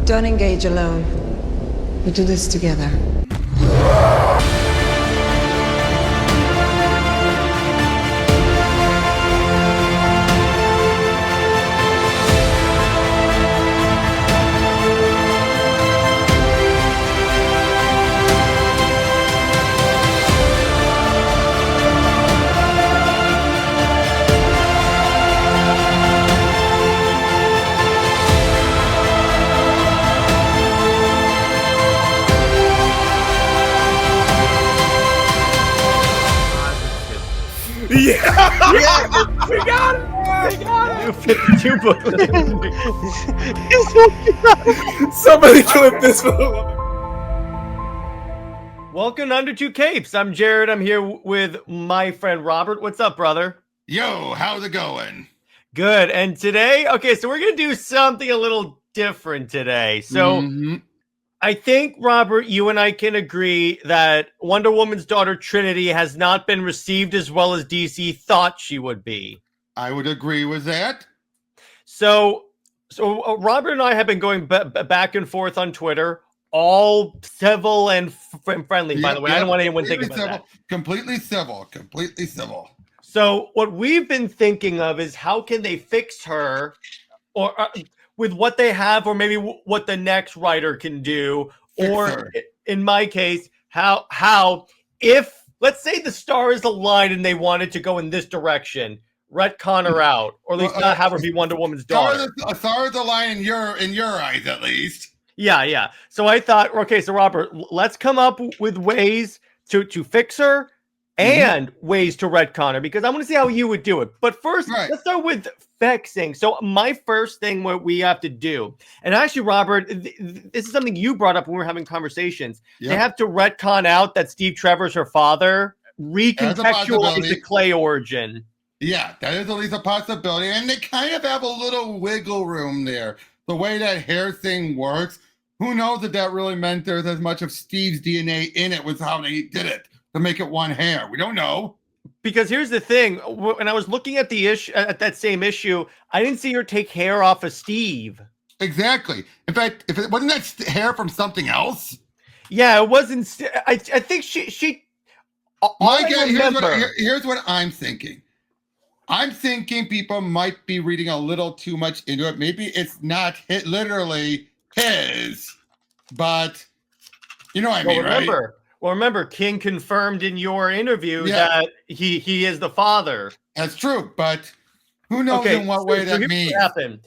Don't engage alone. We do this together. Yeah! We got it! We got it! New 52 booklet. Somebody clip this. Welcome to Under Two Capes. I'm Jared. I'm here with my friend Robert. What's up, brother? Yo, how's it going? Good. And today, so we're going to do something a little different today. So I think, Robert, you and I can agree that Wonder Woman's daughter Trinity has not been received as well as DC thought she would be. I would agree with that. So Robert and I have been going back and forth on Twitter, all civil and friendly, by the way. I don't want anyone thinking about that. Completely civil. So what we've been thinking of is how can they fix her, or with what they have, or maybe what the next writer can do, or in my case, how if, let's say, the stars aligned and they wanted to go in this direction, retcon her out, or at least not have her be Wonder Woman's daughter. Stars align in your eyes, at least. Yeah. So I thought, so Robert, let's come up with ways to fix her and ways to retcon her, because I want to see how you would do it. But first, let's start with fixing. So my first thing, what we have to do, and actually, Robert, this is something you brought up when we were having conversations. They have to retcon out that Steve Trevor's her father, recontextualize the Clay origin. Yeah, that is at least a possibility. And they kind of have a little wiggle room there. The way that hair thing works, who knows if that really meant there's as much of Steve's DNA in it was how they did it to make it one hair. We don't know. Because here's the thing, when I was looking at the issue, at that same issue, I didn't see her take hair off of Steve. Exactly. In fact, if it wasn't that hair from something else. Yeah, it wasn't. I think she. Here's what I'm thinking. I'm thinking people might be reading a little too much into it. Maybe it's not literally his, but you know what I mean, right? Well, remember, King confirmed in your interview that he is the father. That's true, but who knows in what way that means? What happened?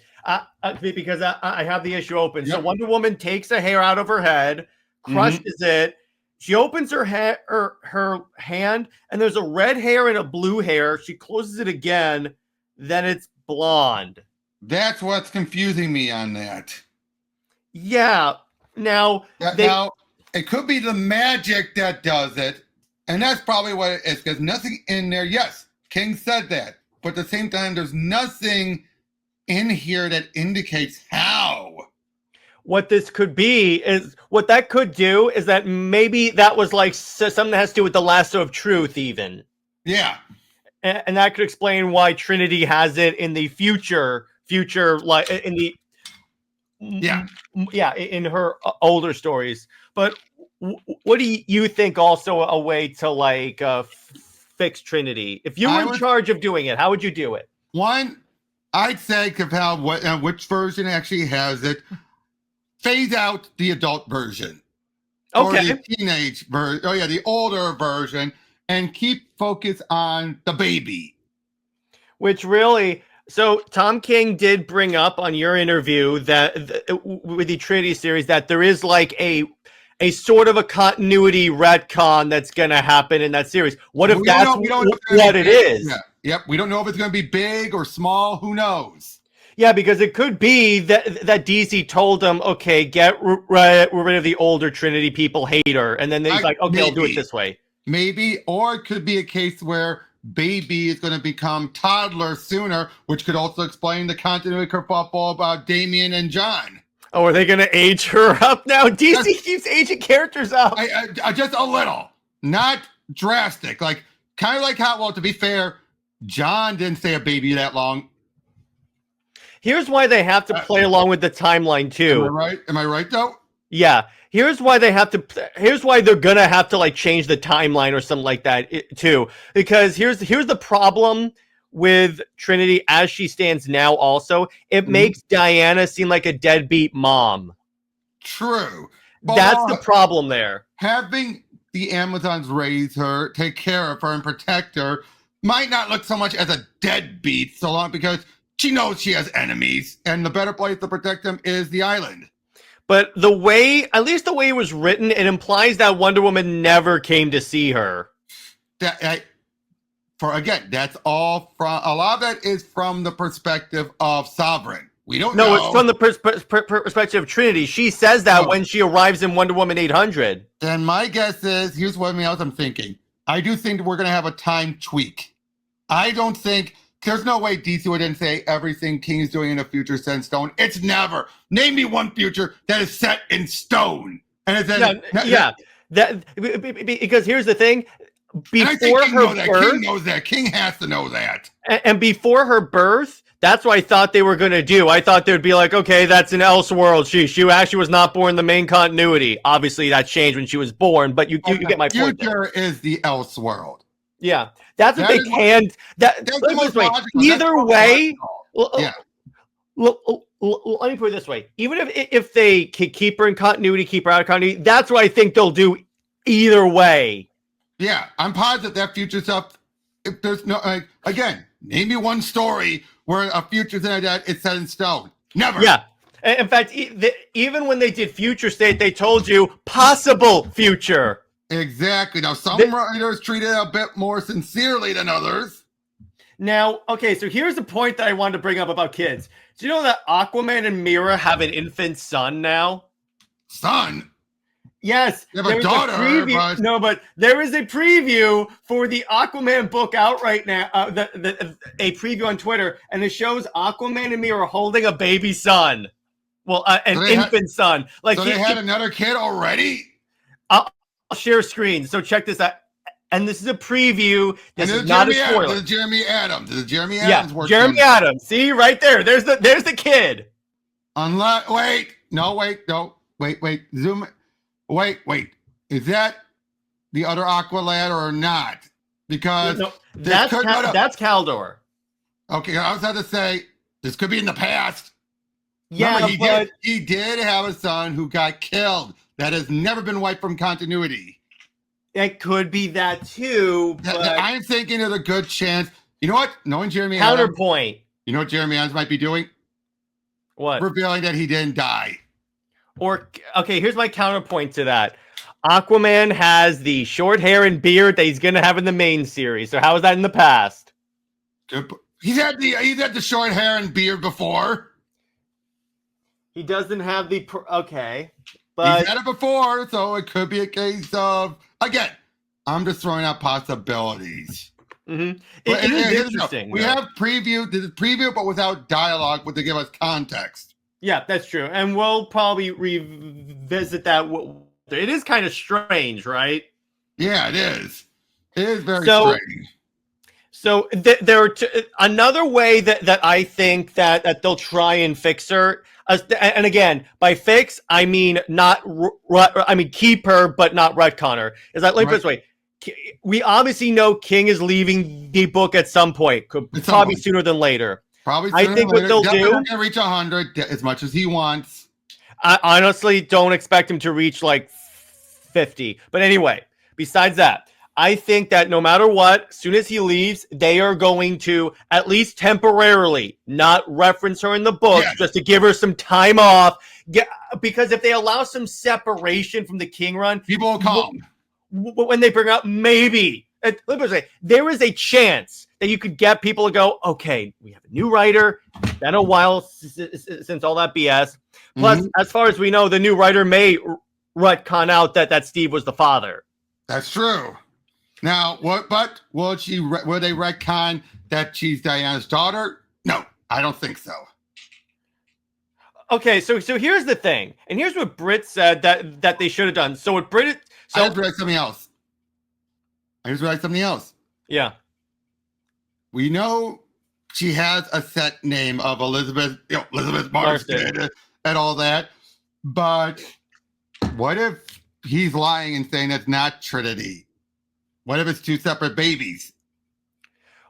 Because I have the issue open. Yep. So Wonder Woman takes a hair out of her head, crushes it. She opens her hand, and there's a red hair and a blue hair. She closes it again, then it's blonde. That's what's confusing me on that. Yeah. Now it could be the magic that does it, and that's probably what it is, because nothing in there. Yes, King said that, but at the same time, there's nothing in here that indicates how. What this could be is, what that could do is that maybe that was like something that has to do with the lasso of truth, even. Yeah. And that could explain why Trinity has it in the future, like in the. In her older stories. But what do you think also a way to fix Trinity? If you were in charge of doing it, how would you do it? One, I'd say which version actually has it. Phase out the adult version. Okay. Or the teenage version. Oh yeah, the older version, and keep focus on the baby. Which really. So Tom King did bring up on your interview that with the Trinity series that there is like a sort of a continuity retcon that's going to happen in that series. What if that's what it is? Yeah. Yep. We don't know if it's going to be big or small. Who knows? Yeah, because it could be that DC told them, okay, get rid of the older Trinity, people hate her. And then he's like, okay, I'll do it this way. Maybe. Or it could be a case where baby is going to become toddler sooner, which could also explain the continuity kerfuffle about Damian and John. Oh, are they going to age her up now? DC keeps aging characters up. I just a little. Not drastic. Like, kind of like how, well, to be fair, John didn't stay a baby that long. Here's why they have to play along with the timeline too. Am I right though? Yeah. Here's why they're gonna have to like change the timeline or something like that too. Because here's the problem with Trinity as she stands now. Also, it makes Diana seem like a deadbeat mom. True. That's the problem there. Having the Amazons raise her, take care of her, and protect her might not look so much as a deadbeat so long because she knows she has enemies, and the better place to protect them is the island. But at least the way it was written, it implies that Wonder Woman never came to see her. That's all from a lot of that is from the perspective of Sovereign. We don't know. No, it's from the perspective of Trinity. She says that when she arrives in Wonder Woman 800. Then my guess is, here's what else I'm thinking. I do think we're going to have a time tweak. I don't think, there's no way DC wouldn't say everything King is doing in the future set in stone. It's never. Name me one future that is set in stone. And because here's the thing. Before her birth, King knows that. King has to know that. And before her birth, that's what I thought they were going to do. I thought they'd be like, okay, that's an Elseworld. She actually was not born in the main continuity. Obviously, that changed when she was born, but you get my point. Future is the Elseworld. Yeah, that's what they can. Either way, let me put it this way: even if they keep her in continuity, keep her out of continuity, that's what I think they'll do. Either way. Yeah, I'm positive that future stuff. If there's no, again, name me one story where a future thing like that is set in stone. Never. Yeah. In fact, even when they did Future State, they told you possible future. Exactly. Now, some writers treat it a bit more sincerely than others. Now, okay, so here's the point that I wanted to bring up about kids. Do you know that Aquaman and Mera have an infant son now? Son? Yes. You have a daughter. But there is a preview for the Aquaman book out right now. A preview on Twitter, and it shows Aquaman and Mera holding a baby son. Well, an infant son. Like they had another kid already? I'll share screen. So check this out. And this is a preview. This is not a spoiler. This is Jeremy Adams. This is Jeremy Adams working. Jeremy Adams. See right there. There's the kid. Wait. Zoom. Wait. Is that the other Aqua lad or not? Because that's Kaldor. Okay, I was about to say this could be in the past. Yeah, remember, he did have a son who got killed. That has never been wiped from continuity. It could be that too. But I'm thinking there's a good chance. You know what? Knowing Jeremy counterpoint. You know what Jeremy Adams might be doing? What? Revealing that he didn't die. Or, okay, here's my counterpoint to that. Aquaman has the short hair and beard that he's going to have in the main series. So how was that in the past? He's had the short hair and beard before. He doesn't have the... Okay. But he's had it before, so it could be a case of... Again, I'm just throwing out possibilities. Mm-hmm. It is interesting. We have preview, but without dialogue, to give us context. Yeah, that's true. And we'll probably revisit that. It is kind of strange, right? Yeah, it is. It is very strange. So there are another way that I think that they'll try and fix her. And again, by fix, I mean keep her, but not retcon her. Is that like this way? We obviously know King is leaving the book at some point, probably sooner than later. Probably. I think what they'll do. Not gonna reach 100 as much as he wants. I honestly don't expect him to reach like 50. But anyway, besides that, I think that no matter what, as soon as he leaves, they are going to at least temporarily not reference her in the book, just to give her some time off. Because if they allow some separation from the King run, people will come. When they bring up maybe, let me say, there is a chance that you could get people to go, okay, we have a new writer. It's been a while since all that BS. Plus, as far as we know, the new writer may retcon out that Steve was the father. That's true. Now, but will they retcon that she's Diana's daughter? No, I don't think so. Okay, so here's the thing, and here's what Britt said that they should have done. So what Britt... I just realized something else. Yeah. We know she has a set name of Elizabeth Marston and all that. But what if he's lying and saying it's not Trinity? What if it's two separate babies?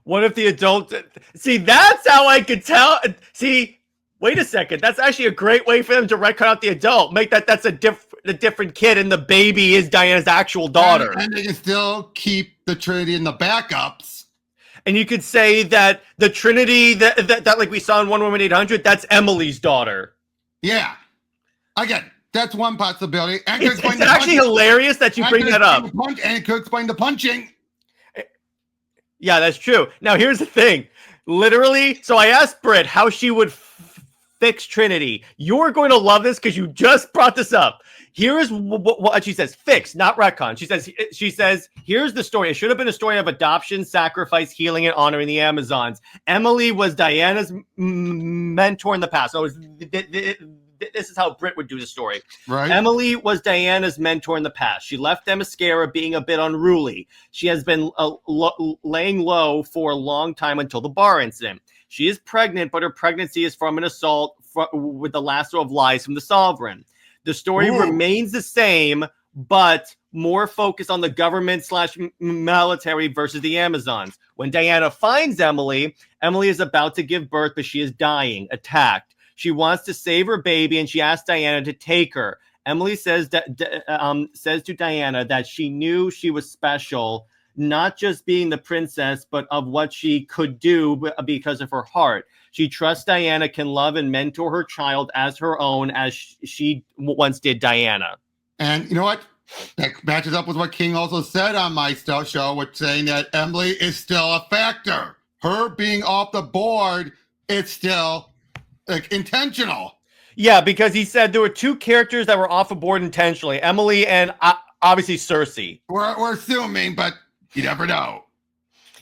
What if the adult... See, that's how I could tell. See, wait a second. That's actually a great way for them to retcon out the adult. Make that's a different kid, and the baby is Diana's actual daughter. And they can still keep the Trinity in the backups. And you could say that the Trinity that like we saw in Wonder Woman 800, that's Emily's daughter. Yeah. Again, that's one possibility. And it's actually hilarious that you bring that up. And it could explain the punching. Yeah, that's true. Now, here's the thing. Literally, so I asked Britt how she would fix Trinity. You're going to love this because you just brought this up. Here's what she says. Fix, not retcon. She says, here's the story. It should have been a story of adoption, sacrifice, healing, and honoring the Amazons. Emily was Diana's mentor in the past. So this is how Britt would do the story. Right. Emily was Diana's mentor in the past. She left Themyscira being a bit unruly. She has been laying low for a long time until the bar incident. She is pregnant, but her pregnancy is from an assault with the lasso of lies from the Sovereign. The story remains the same, but more focused on the government/military versus the Amazons. When Diana finds Emily, Emily is about to give birth, but she is dying, attacked. She wants to save her baby, and she asks Diana to take her. Emily says to Diana that she knew she was special, not just being the princess, but of what she could do because of her heart. She trusts Diana can love and mentor her child as her own, as she once did Diana. And you know what? That matches up with what King also said on my show, which saying that Emily is still a factor. Her being off the board, it's still intentional. Yeah, because he said there were two characters that were off the board intentionally, Emily and obviously Cersei. We're assuming, but you never know.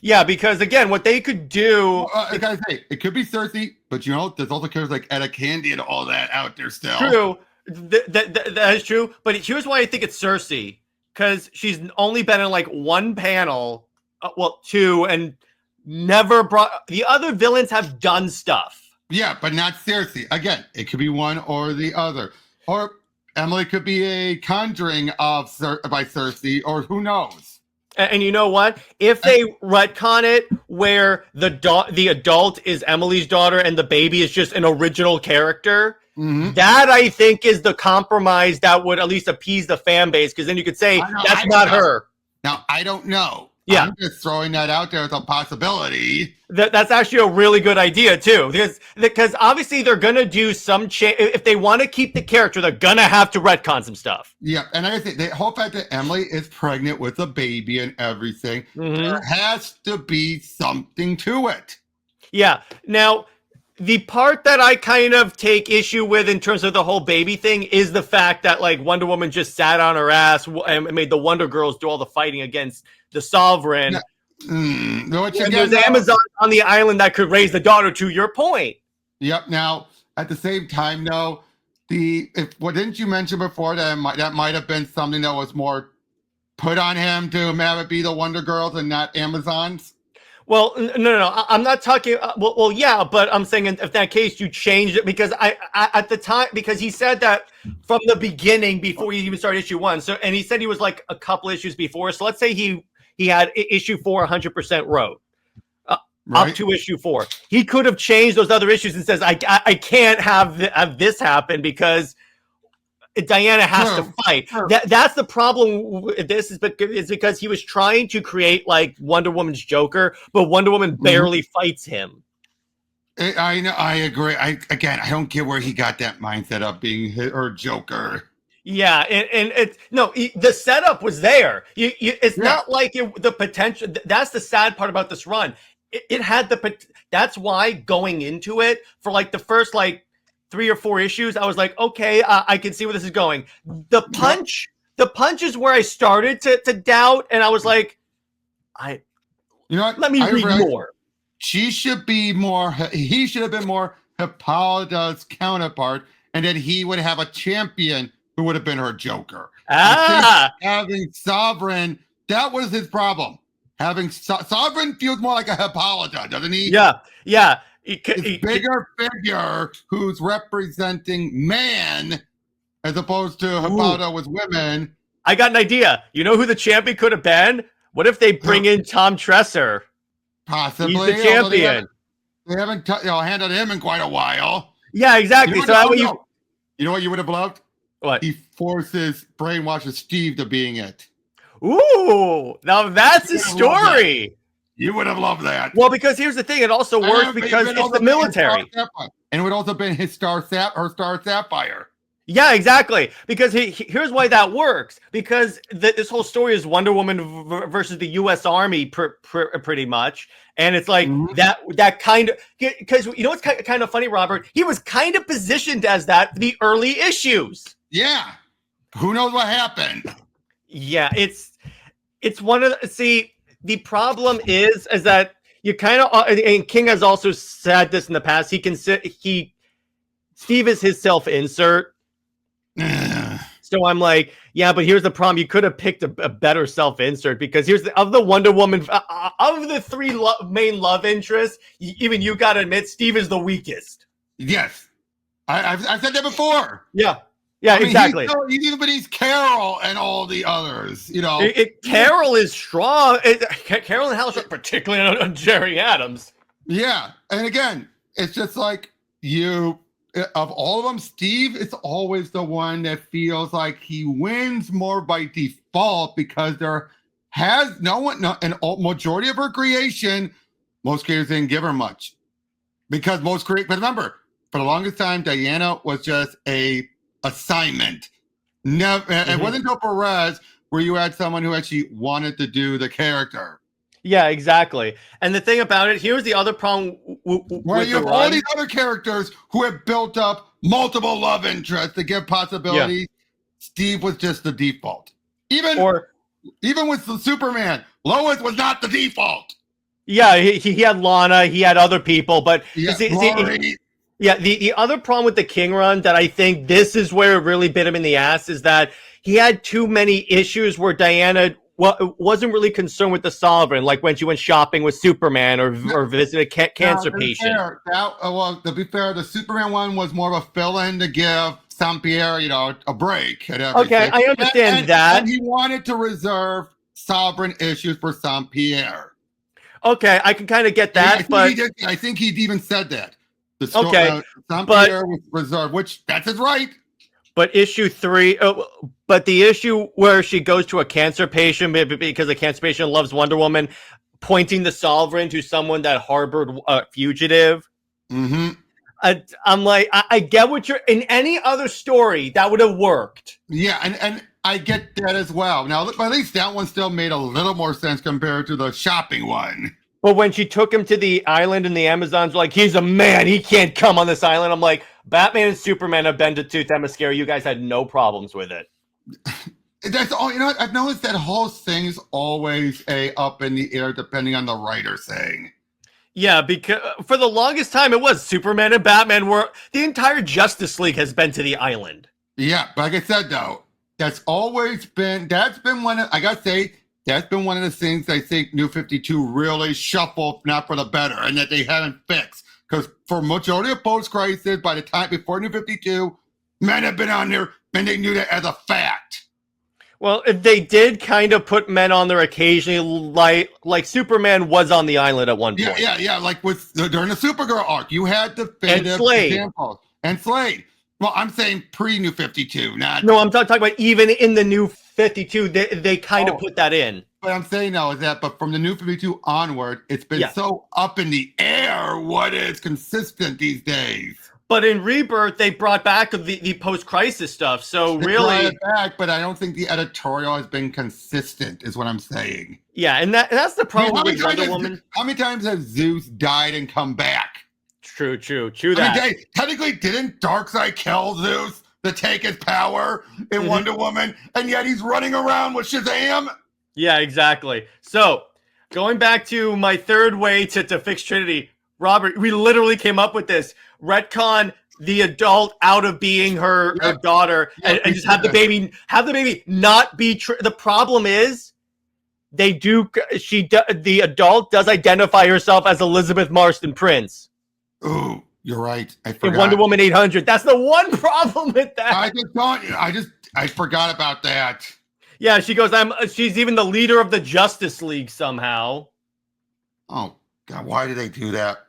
Yeah, because again, what they could do... I gotta say, it could be Cersei, but you know, there's also characters like Etta Candy and all that out there still. True. That is true. But here's why I think it's Cersei. Because she's only been in like one panel, two, and never brought... The other villains have done stuff. Yeah, but not Cersei. Again, it could be one or the other. Or Emily could be a conjuring by Cersei, or who knows? And you know what? If they retcon it where the adult is Emily's daughter and the baby is just an original character, that I think is the compromise that would at least appease the fan base, because then you could say that's not her. Now, I don't know. Yeah. I'm just throwing that out there as a possibility. That's actually a really good idea, too. Because obviously they're going to do some change. If they want to keep the character, they're going to have to retcon some stuff. Yeah, and I think the whole fact that Emily is pregnant with a baby and everything, there has to be something to it. Yeah. Now, the part that I kind of take issue with in terms of the whole baby thing is the fact that, like, Wonder Woman just sat on her ass and made the Wonder Girls do all the fighting against the Sovereign. There's Amazon on the island that could raise the daughter, to your point. Yep. Now, at the same time, though, didn't you mention before that might have been something that was more put on him to have it be the Wonder Girls and not Amazons? Well, no. I'm not talking. Well, yeah, but I'm saying in that case, you changed it because I at the time, because he said that from the beginning before he even started issue 1. So, and he said he was like a couple issues before. So let's say he had issue 4 100% wrote up to issue 4. He could have changed those other issues and says, I can't have this happen because Diana has to fight. That's the problem with this is because he was trying to create like Wonder Woman's Joker, but Wonder Woman barely fights him. I know. I agree. I don't get where he got that mindset of being her Joker. Yeah, and it's the setup was there. It's not like the potential. That's the sad part about this run. It had that's why going into it for like the first like 3 or 4 issues, I was like, okay, I can see where this is going. The punch is where I started to doubt, and I was like, let me read more. She should be more. He should have been more Hippolyta's counterpart, and then he would have a champion who would have been her Joker. Having Sovereign, that was his problem. having Sovereign feels more like a Hippolyta, doesn't he? Yeah. This bigger figure who's representing man as opposed to Hippolyta with women. I got an idea. You know who the champion could have been? What if they bring in Tom Tresser? Possibly. He's the champion. They haven't handled him in quite a while. Yeah, exactly. You know what you would have loved? What? He brainwashes Steve to being it. Ooh, now that's a story. You would have loved that. Well, because here's the thing. It also works because it's the military. And it would also been her star sapphire. Yeah, exactly. Because here's why that works. Because this whole story is Wonder Woman versus the U.S. Army, pretty much. And it's like that kind of, because you know what's kind of funny, Robert? He was kind of positioned as that for the early issues. Yeah. Who knows what happened? Yeah, it's one of the problem is that you kind of, and King has also said this in the past. Steve is his self-insert. So I'm like, yeah, but here's the problem. You could have picked a better self-insert, because of the Wonder Woman, of the three main love interests, even you got to admit, Steve is the weakest. Yes. I've said that before. Yeah. Yeah, exactly. He's Carol and all the others, you know. Carol is strong. Carol and Hal, particularly on Jerry Adams. Yeah. And again, it's just like of all of them, Steve is always the one that feels like he wins more by default, because there has an majority of her creation, most creators didn't give her much. Because but remember, for the longest time, Diana was just a assignment. Never, It wasn't until Perez where you had someone who actually wanted to do the character. Yeah, exactly. And the thing about it, here's the other problem. Where you have all these other characters who have built up multiple love interests to give possibilities. Yeah. Steve was just the default. Even with the Superman, Lois was not the default. Yeah, he had Lana, he had other people, but the other problem with the King run, that I think this is where it really bit him in the ass, is that he had too many issues where Diana wasn't really concerned with the Sovereign, like when she went shopping with Superman or visited a cancer patient. To be fair, the Superman one was more of a fill-in to give Saint-Pierre, a break at everything. Okay, I understand that. And he wanted to reserve Sovereign issues for Saint-Pierre. Okay, I can kind of get that, I think he even said that. Saint-Pierre was reserved, which that's his right. But issue 3, but the issue where she goes to a cancer patient because the cancer patient loves Wonder Woman, pointing the Sovereign to someone that harbored a fugitive. Mm-hmm. I'm like, I get what you're. In any other story, that would have worked. Yeah, and I get that as well. Now, at least that one still made a little more sense compared to the shopping one. But when she took him to the island and the Amazons were like, he's a man, he can't come on this island. I'm like, Batman and Superman have been to Themyscira. You guys had no problems with it. That's all. I've noticed that whole thing is always up in the air, depending on the writer saying. Yeah, because for the longest time, it was Superman and Batman the entire Justice League has been to the island. Yeah, but like I said, though, that's been one of the things I think New 52 really shuffled, not for the better, and that they haven't fixed. Because for majority of post-crisis, by the time before New 52, men have been on there, and they knew that as a fact. Well, they did kind of put men on there occasionally, like Superman was on the island at one point. Yeah, like during the Supergirl arc, you had definitive examples. And Slade. Well, I'm saying pre-New 52, not... No, I'm talking about even in the New 52, they kind of put that in. What I'm saying now is but from the New 52 onward, it's been so up in the air what is consistent these days. But in Rebirth, they brought back the post-crisis stuff, so they really... brought it back, but I don't think the editorial has been consistent, is what I'm saying. Yeah, and that's the problem with Wonder Woman. How many times has Zeus died and come back? True that. Technically, didn't Darkseid kill Zeus to take his power in Wonder Woman, and yet he's running around with Shazam? Yeah, exactly. So, going back to my third way to fix Trinity, Robert, we literally came up with this. Retcon the adult out of being her daughter and just have the baby not be the problem is they do. The adult does identify herself as Elizabeth Marston Prince. Ooh, you're right. I forgot. In Wonder Woman 800. That's the one problem with that. I forgot about that. Yeah, she goes, she's even the leader of the Justice League somehow. Oh, God, why did they do that?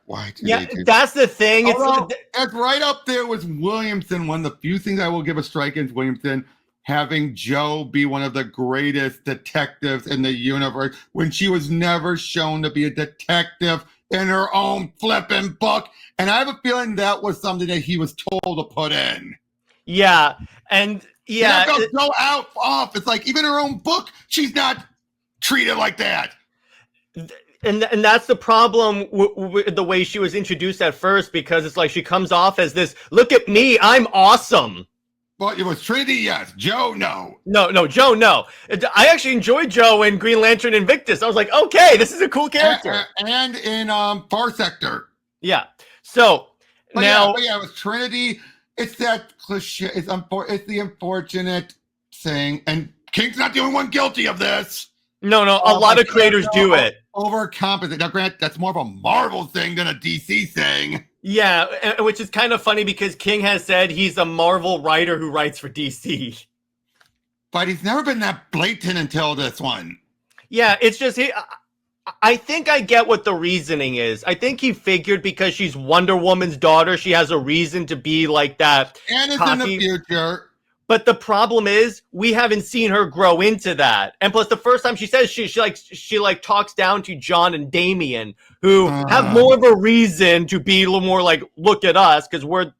That's the thing. That's right up there with Williamson. One of the few things I will give a strike against Williamson, having Joe be one of the greatest detectives in the universe when she was never shown to be a detective in her own flipping book. And I have a feeling that was something that he was told to put in. Yeah. And yeah. Go off. It's like even her own book, she's not treated like that. And that's the problem with the way she was introduced at first, because it's like she comes off as this, look at me, I'm awesome. Well, it was Trinity, yes. Joe, no. No, Joe, no. I actually enjoyed Joe in Green Lantern Invictus. I was like, okay, this is a cool character. And in Far Sector. Yeah. So now, it was Trinity. It's that cliche. It's the unfortunate thing, and King's not the only one guilty of this. No, a lot of creators do it. Overcompensate. Now, Grant, that's more of a Marvel thing than a DC thing. Yeah, which is kind of funny because King has said he's a Marvel writer who writes for DC. But he's never been that blatant until this one. Yeah, it's just I think I get what the reasoning is. I think he figured because she's Wonder Woman's daughter, she has a reason to be like that. And it's in the future. But the problem is we haven't seen her grow into that. And plus the first time she says she talks down to John and Damian, who have more of a reason to be a little more like, look at us, because we're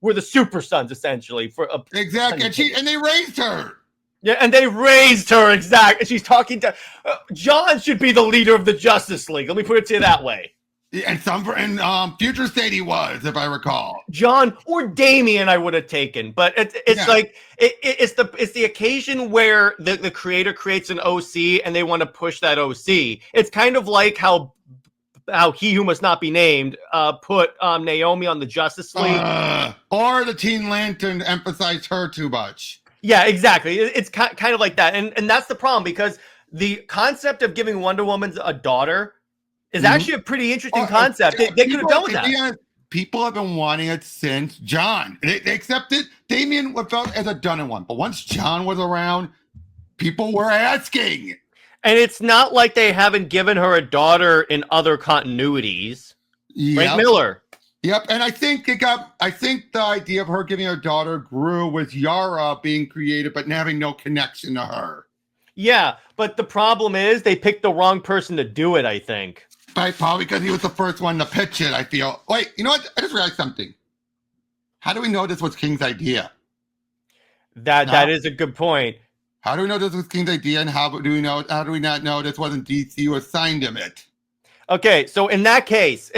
the super sons essentially exactly. And they raised her. Yeah, and they raised her, exactly. She's talking to John should be the leader of the Justice League. Let me put it to you that way. And Future State he was, if I recall. John or Damian, I would have taken, but it's the occasion where the creator creates an OC and they want to push that OC. It's kind of like how He Who Must Not Be Named put Naomi on the Justice League, or the Teen Lantern emphasized her too much. Yeah, exactly. It's kind of like that, and that's the problem, because the concept of giving Wonder Woman a daughter is actually a pretty interesting concept. They could have done with that. People have been wanting it since John. They accepted Damian felt as a done one, but once John was around, people were asking. And it's not like they haven't given her a daughter in other continuities. Frank Miller. Yep, and I think the idea of her giving her daughter grew with Yara being created, but having no connection to her. Yeah, but the problem is they picked the wrong person to do it, I think. Probably because he was the first one to pitch it, I feel. Wait, you know what? I just realized something. How do we know this was King's idea? That is a good point. How do we know this was King's idea, and how do we not know this wasn't DC who assigned him it? Okay, so in that case,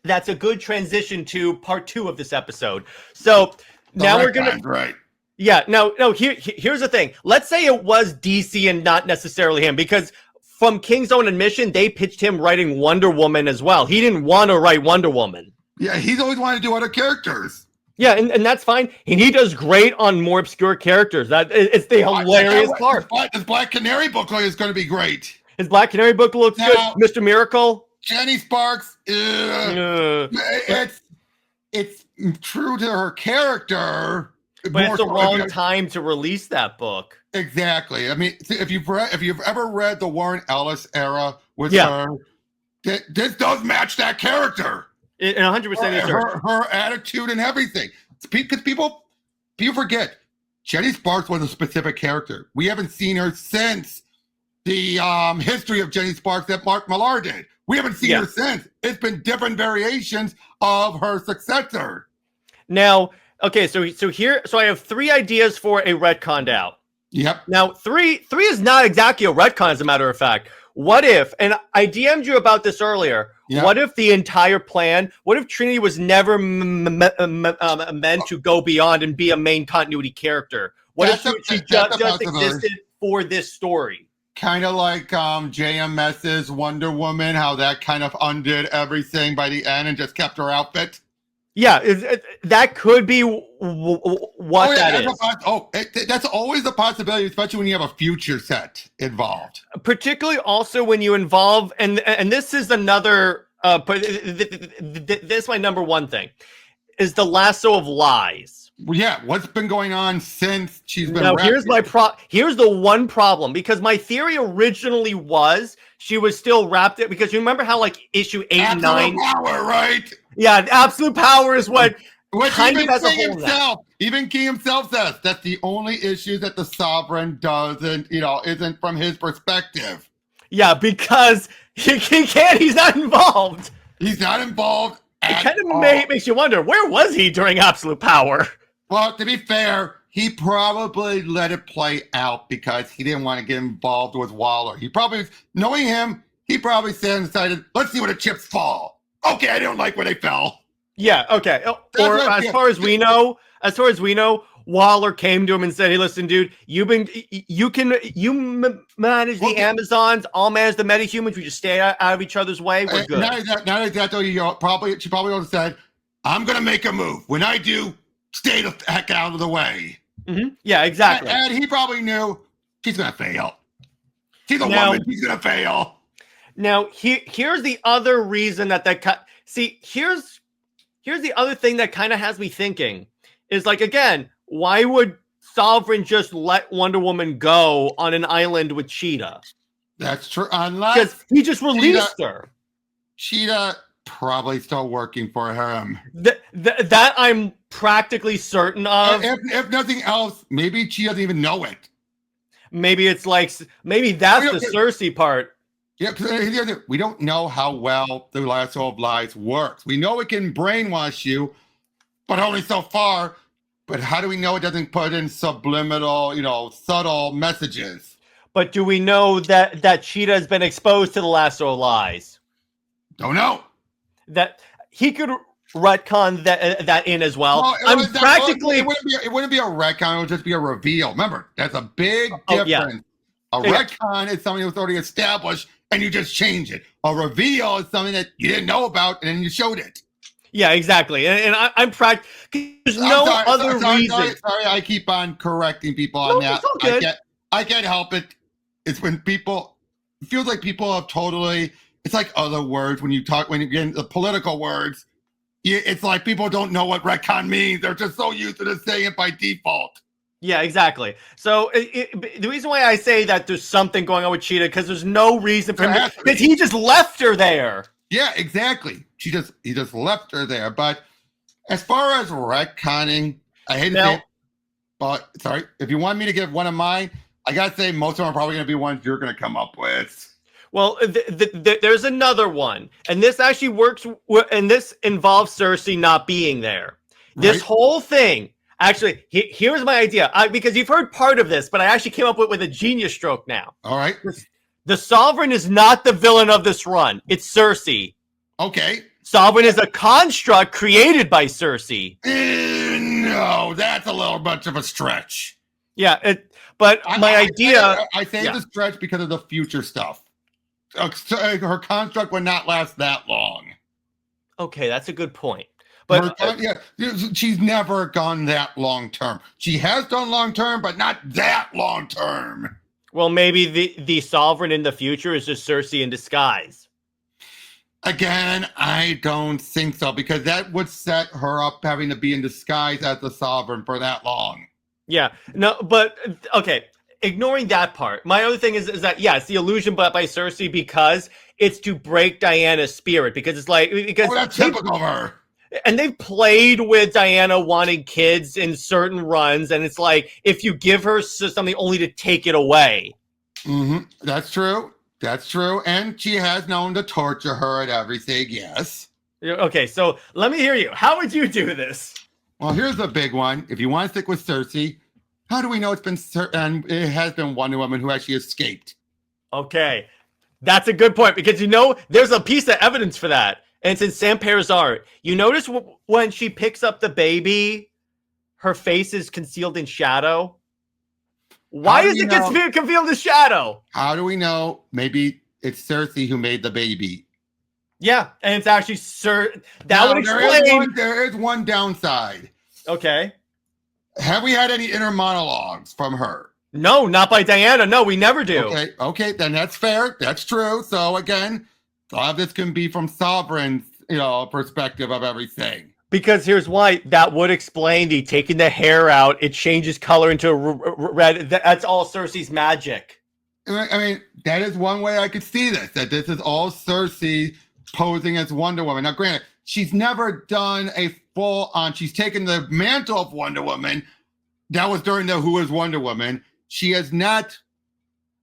that's a good transition to part 2 of this episode. So now we're gonna right. Yeah, no. Here's the thing. Let's say it was DC and not necessarily him, because from King's own admission, they pitched him writing Wonder Woman as well. He didn't want to write Wonder Woman. Yeah, he's always wanted to do other characters. Yeah, and that's fine. And he does great on more obscure characters. It's the hilarious part. His Black Canary book is going to be great. His Black Canary book looks good. Mr. Miracle. Jenny Sparks. It's true to her character. But it's the wrong time to release that book. Exactly. I mean, if you've ever read the Warren Ellis era with her, this does match that character. 100%. Her attitude and everything. Because people forget, Jenny Sparks was a specific character. We haven't seen her since the history of Jenny Sparks that Mark Millar did. We haven't seen her since. It's been different variations of her successor. Now, okay, so I have 3 ideas for a retconned out. Yep. Now, three is not exactly a retcon, as a matter of fact. What if, and I DM'd you about this earlier, what if the entire plan, what if Trinity was never meant to go beyond and be a main continuity character? What if she just existed for this story? Kind of like JMS's Wonder Woman, how that kind of undid everything by the end and just kept her outfit. Yeah, that could be what that is. That's always a possibility, especially when you have a future set involved. Particularly also when you involve, and this is another, this is my number one thing, is the lasso of lies. Yeah, what's been going on since she's been. Now, here's the one problem, because my theory originally was she was still wrapped in, because you remember how like issue 8 and 9, power, right? Yeah, absolute power is what kind even of has a King hold himself, even King himself says that's the only issue that the sovereign doesn't, isn't from his perspective. Yeah, because he can't. He's not involved. He's not involved. It kind of makes you wonder, where was he during absolute power? Well, to be fair, he probably let it play out because he didn't want to get involved with Waller. He probably, knowing him, he probably said and decided, let's see where the chips fall. Okay, I don't like where they fell. Yeah, okay. Or as far as we know, Waller came to him and said, "Hey, listen, dude, you manage the Amazons, I'll manage the metahumans. We just stay out of each other's way. We're good." Not exactly. She probably would have said, "I'm gonna make a move. When I do, stay the heck out of the way." Mm-hmm. Yeah, exactly. And he probably knew she's gonna fail. She's a woman. She's gonna fail. Now, here's the other reason here's the other thing that kind of has me thinking is, like, again, why would Sovereign just let Wonder Woman go on an island with Cheetah? That's true. Unless he just released her. Cheetah probably still working for him. That I'm practically certain of. If nothing else, maybe she doesn't even know it. Maybe it's like, maybe that's the Cersei part. Yeah, because we don't know how well the lasso of lies works. We know it can brainwash you, but only so far. But how do we know it doesn't put in subliminal, subtle messages? But do we know that Cheetah has been exposed to the lasso of lies? Don't know. That he could retcon that in as well. It wouldn't be a retcon. It would just be a reveal. Remember, that's a big difference. Yeah. A retcon is something that's already established, and you just change it. A reveal is something that you didn't know about, and then you showed it. Yeah, exactly. And I'm there's no other reason. Sorry, I keep on correcting people on that. I can't help it. It's when people, it feels like people have totally, it's like other words when you get into the political words, it's like people don't know what retcon means. They're just so used to saying it by default. Yeah, exactly. So the reason why I say that there's something going on with Cheetah, because there's no reason for him, because he just left her there. Yeah, exactly. He just left her there. But as far as retconning, I hate to say it, but sorry, if you want me to give one of mine, I gotta say most of them are probably gonna be ones you're gonna come up with. Well, there's another one, and this actually works, and this involves Cersei not being there. This whole thing. Actually, here's my idea. Because you've heard part of this, but I actually came up with a genius stroke now. All right. The Sovereign is not the villain of this run. It's Cersei. Okay. Sovereign is a construct created by Cersei. No, that's a little much of a stretch. Yeah, but my idea... I say the stretch because of the future stuff. Her construct would not last that long. Okay, that's a good point. But she's never gone that long term. She has done long term, but not that long term. Well, maybe the Sovereign in the future is just Cersei in disguise. Again, I don't think so, because that would set her up having to be in disguise as the Sovereign for that long. Yeah, no, but okay. Ignoring that part, my other thing is that it's the illusion, but by Cersei, because it's to break Diana's spirit. Because it's like that's typical of her. And they've played with Diana wanting kids in certain runs, and it's like, if you give her something only to take it away. Mm-hmm. That's true. That's true. And she has known to torture her at everything, yes. Okay, so let me hear you. How would you do this? Well, here's a big one. If you want to stick with Cersei, how do we know it has been Wonder Woman who actually escaped? Okay, that's a good point, because there's a piece of evidence for that. And it's in Sam Pear's art. You notice when she picks up the baby, her face is concealed in shadow. Why is it concealed in shadow? How do we know? Maybe it's Cersei who made the baby. Yeah, and it's actually that would explain. There is one downside. Okay. Have we had any inner monologues from her? No, not by Diana. No, we never do. Okay, then that's fair. That's true. So again, a lot of this can be from Sovereign's, perspective of everything. Because here's why. That would explain the taking the hair out. It changes color into red. That's all Cersei's magic. I mean, that is one way I could see this, that this is all Cersei posing as Wonder Woman. Now, granted, she's never done a full-on, she's taken the mantle of Wonder Woman. That was during the Who is Wonder Woman. She has not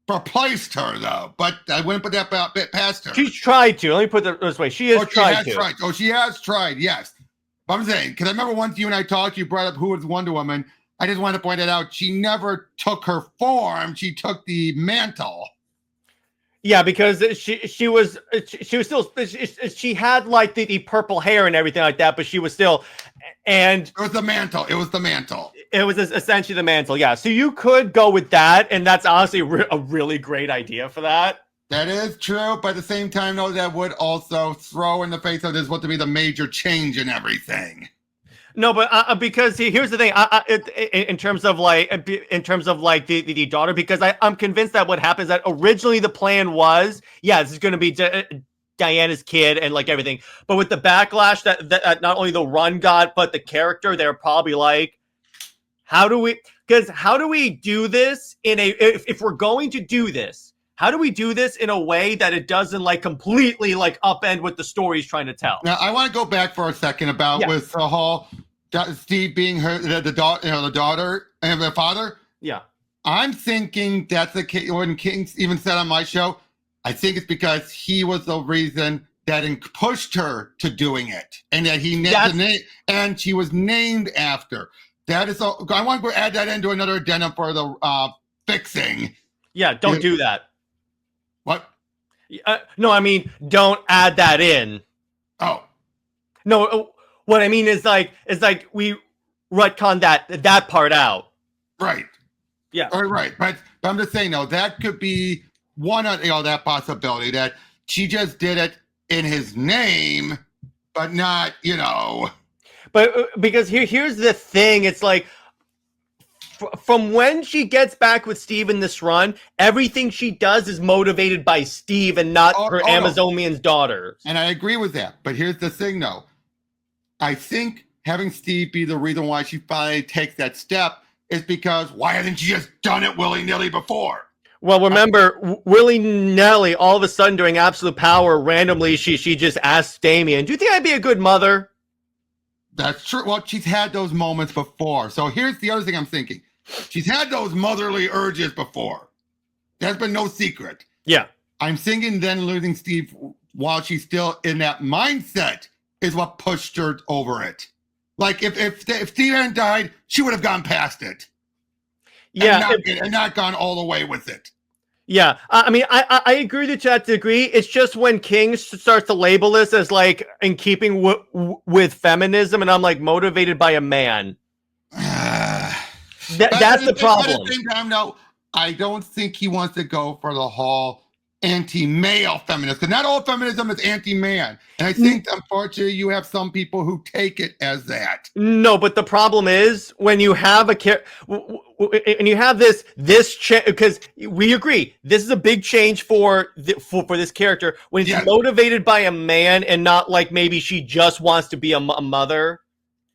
replaced her, though, but I wouldn't put that bit past her. She's tried to. Let me put it this way. She has tried to. Oh, she has tried, yes. But I'm saying, because I remember once you and I talked, you brought up Who is Wonder Woman. I just want to point it out. She never took her form. She took the mantle. Yeah, because she was still she had like the purple hair and everything like that, but she was still, and it was the mantle. It was the mantle. It was essentially the mantle. Yeah, so you could go with that, and that's honestly a really great idea for that. That is true, but at the same time, though, that would also throw in the face of this what to be the major change in everything. No, but because here's the thing. In terms of the daughter, because I'm convinced that what happens that originally the plan was, this is going to be Diana's kid and like everything. But with the backlash that not only the run got, but the character, they're probably like, how do we do this if we're going to do this? How do we do this in a way that it doesn't like completely like upend what the story's trying to tell? Now I want to go back for a second about with the whole Steve being the daughter and the father. Yeah, I'm thinking that's the case. When King even said on my show, I think it's because he was the reason that pushed her to doing it, and that he named the name, and she was named after. That is. I want to add that into another addendum for the fixing. Yeah, don't do that. What? No, I mean, don't add that in. Oh. No, what I mean is like we retcon that part out. Right. Yeah. Right. But I'm just saying, though, that could be one of that possibility that she just did it in his name, but not, But because here's the thing, it's like, from when she gets back with Steve in this run, everything she does is motivated by Steve and not her Amazonian's daughter. And I agree with that. But here's the thing, though. I think having Steve be the reason why she finally takes that step is because why hasn't she just done it willy-nilly before? Well, remember, willy-nilly, all of a sudden during Absolute Power, randomly, she just asked Damien, do you think I'd be a good mother? That's true. Well, she's had those moments before. So here's the other thing I'm thinking. She's had those motherly urges before. There's been no secret. Yeah. I'm thinking then losing Steve while she's still in that mindset is what pushed her over it. Like if Steve hadn't died, she would have gone past it. Yeah. And not gone all the way with it. Yeah, I mean, I agree with you to that degree. It's just when King starts to label this as like in keeping with feminism, and I'm like motivated by a man. That's the problem. At the same time, no, I don't think he wants to go for the whole anti-male feminist, because not all feminism is anti-man. And I think, unfortunately, you have some people who take it as that. No, but the problem is when you have and you have this because we agree this is a big change for this character when it's motivated by a man and not like maybe she just wants to be a mother.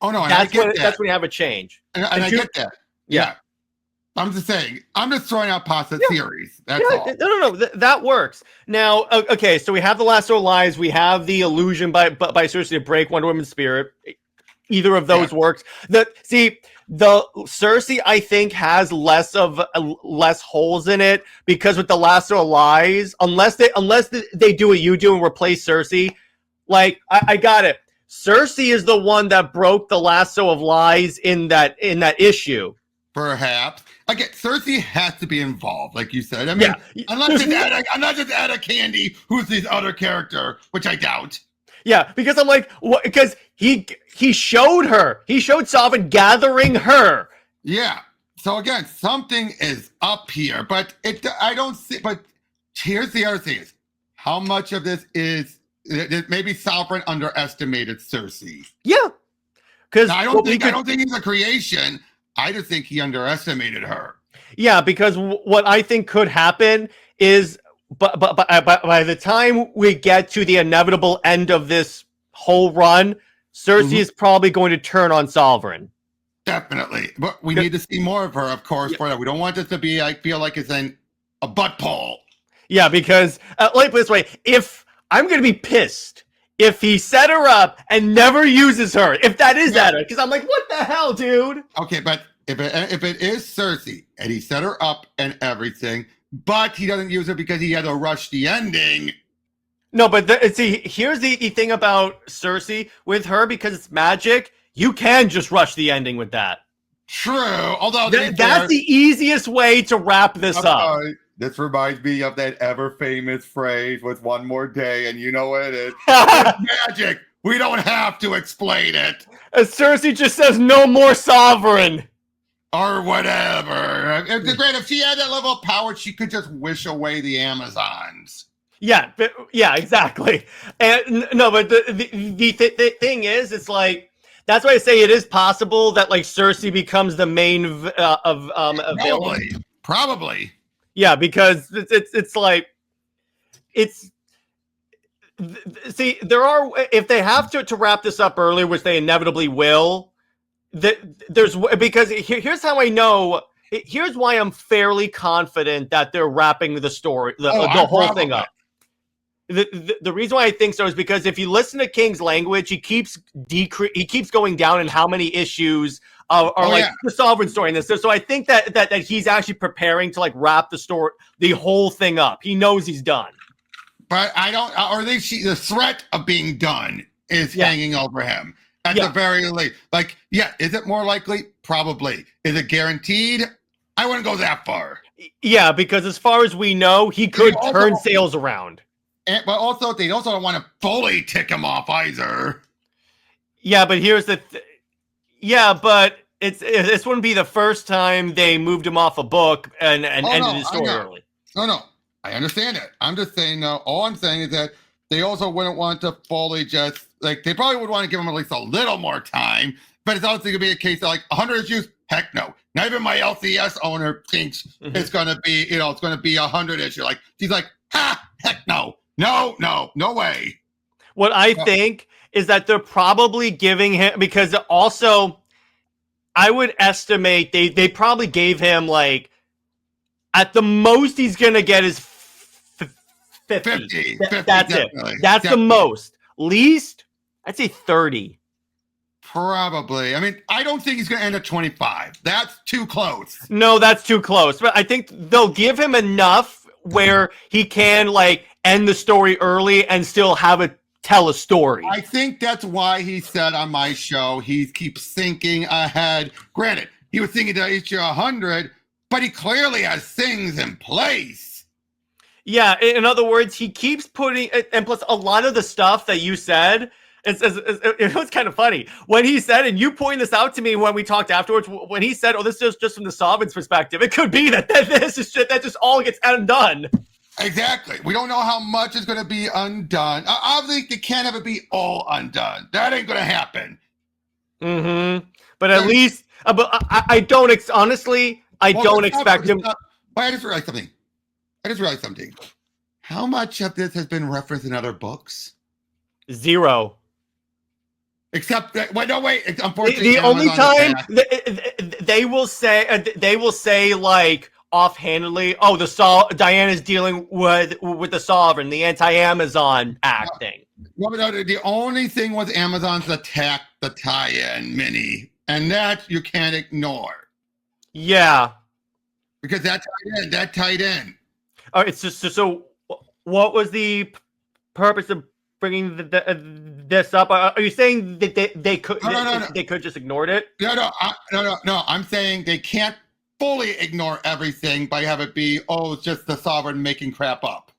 Oh no, that's when you have a change. And I get that. Yeah. I'm just saying, I'm just throwing out possible theories. That's all. No. That works. Now, okay, so we have the Lasso of Lies. We have the illusion by Cersei to break Wonder Woman's spirit. Either of those works. The Cersei, I think, has less holes in it because with the Lasso of Lies, unless they do what you do and replace Cersei, like I got it. Cersei is the one that broke the Lasso of Lies in that issue. Perhaps. Again, Cersei has to be involved, like you said. I mean, unless just add a Candy, who's this other character, which I doubt. Yeah, because I'm like, what? Because he showed her. He showed Sovereign gathering her. Yeah. So again, something is up here, but I don't see. But here's the other thing: is how much of this is maybe Sovereign underestimated Cersei. Yeah, because I don't think he's a creation. I just think he underestimated her. Yeah, because what I think could happen is, but by the time we get to the inevitable end of this whole run, Cersei is probably going to turn on Sovereign. Definitely, but we need to see more of her, of course. Yeah. We don't want this to be. I feel like it's a butt pull. Yeah, because like this way, if I'm going to be pissed if he set her up and never uses her, if that is at her, because I'm like, what the hell, dude? Okay, but if it is Cersei and he set her up and everything, but he doesn't use her because he had to rush the ending. No, but see, here's the thing about Cersei with her, because it's magic. You can just rush the ending with that. True, although that's the easiest way to wrap this up. This reminds me of that ever-famous phrase with one more day, and you know what it is. It's magic. We don't have to explain it. Cersei just says no more Sovereign. Or whatever. If she had that level of power, she could just wish away the Amazons. Yeah, exactly. And no, but the thing is, it's like, that's why I say it is possible that like Cersei becomes the main villain. Probably. Yeah, because it's like see, there are, if they have to wrap this up early, which they inevitably will. Because here's how I know. Here's why I'm fairly confident that they're wrapping the story, the whole thing up. The reason why I think so is because if you listen to King's language, he keeps going down in how many issues are the Sovereign story in this. So I think that he's actually preparing to like wrap the whole thing up. He knows he's done. But I don't, or at least the threat of being done is hanging over him at the very least. Like, is it more likely? Probably. Is it guaranteed? I wouldn't go that far. Yeah, because as far as we know, he could turn sails around. But also, they also don't want to fully tick him off either. Yeah, but here's the but this wouldn't be the first time they moved him off a book and ended his story early. No, I understand it. I'm just saying, all I'm saying is that they also wouldn't want to fully just, like, they probably would want to give him at least a little more time, but it's also going to be a case of, like, 100 issues? Heck no. Not even my LCS owner thinks it's going to be, it's going to be 100 issue. Like, she's like, heck no. No way. What I think is that they're probably giving him, because also I would estimate they probably gave him like, at the most he's going to get is 50. That's it. That's the most. Least, I'd say 30. Probably. I mean, I don't think he's going to end at 25. That's too close. No, that's too close. But I think they'll give him enough where he can like end the story early and still tell a story. I think that's why he said on my show he keeps thinking ahead. Granted, he was thinking to issue 100, but he clearly has things in place. Yeah, in other words, he keeps putting, and plus a lot of the stuff that you said, it was kind of funny when he said, and you pointed this out to me when we talked afterwards, when he said, this is just from the Sovereign's perspective. It could be that this is shit that just all gets undone. Exactly. We don't know how much is going to be undone. Obviously, it can't ever be all undone. That ain't going to happen. But at least, I don't, honestly, I don't expect him. I just realized something. How much of this has been referenced in other books? 0. Except that, unfortunately, the only time they will say like offhandedly, Diana's dealing with the Sovereign, the anti-Amazon acting. Well, the only thing was Amazon's attack, the tie-in mini, and that you can't ignore. Yeah, because that tied in. All right, so what was the purpose of bringing this up? Are you saying that they could they could just ignored it? No. I'm saying they can't fully ignore everything by have it be it's just the Sovereign making crap up.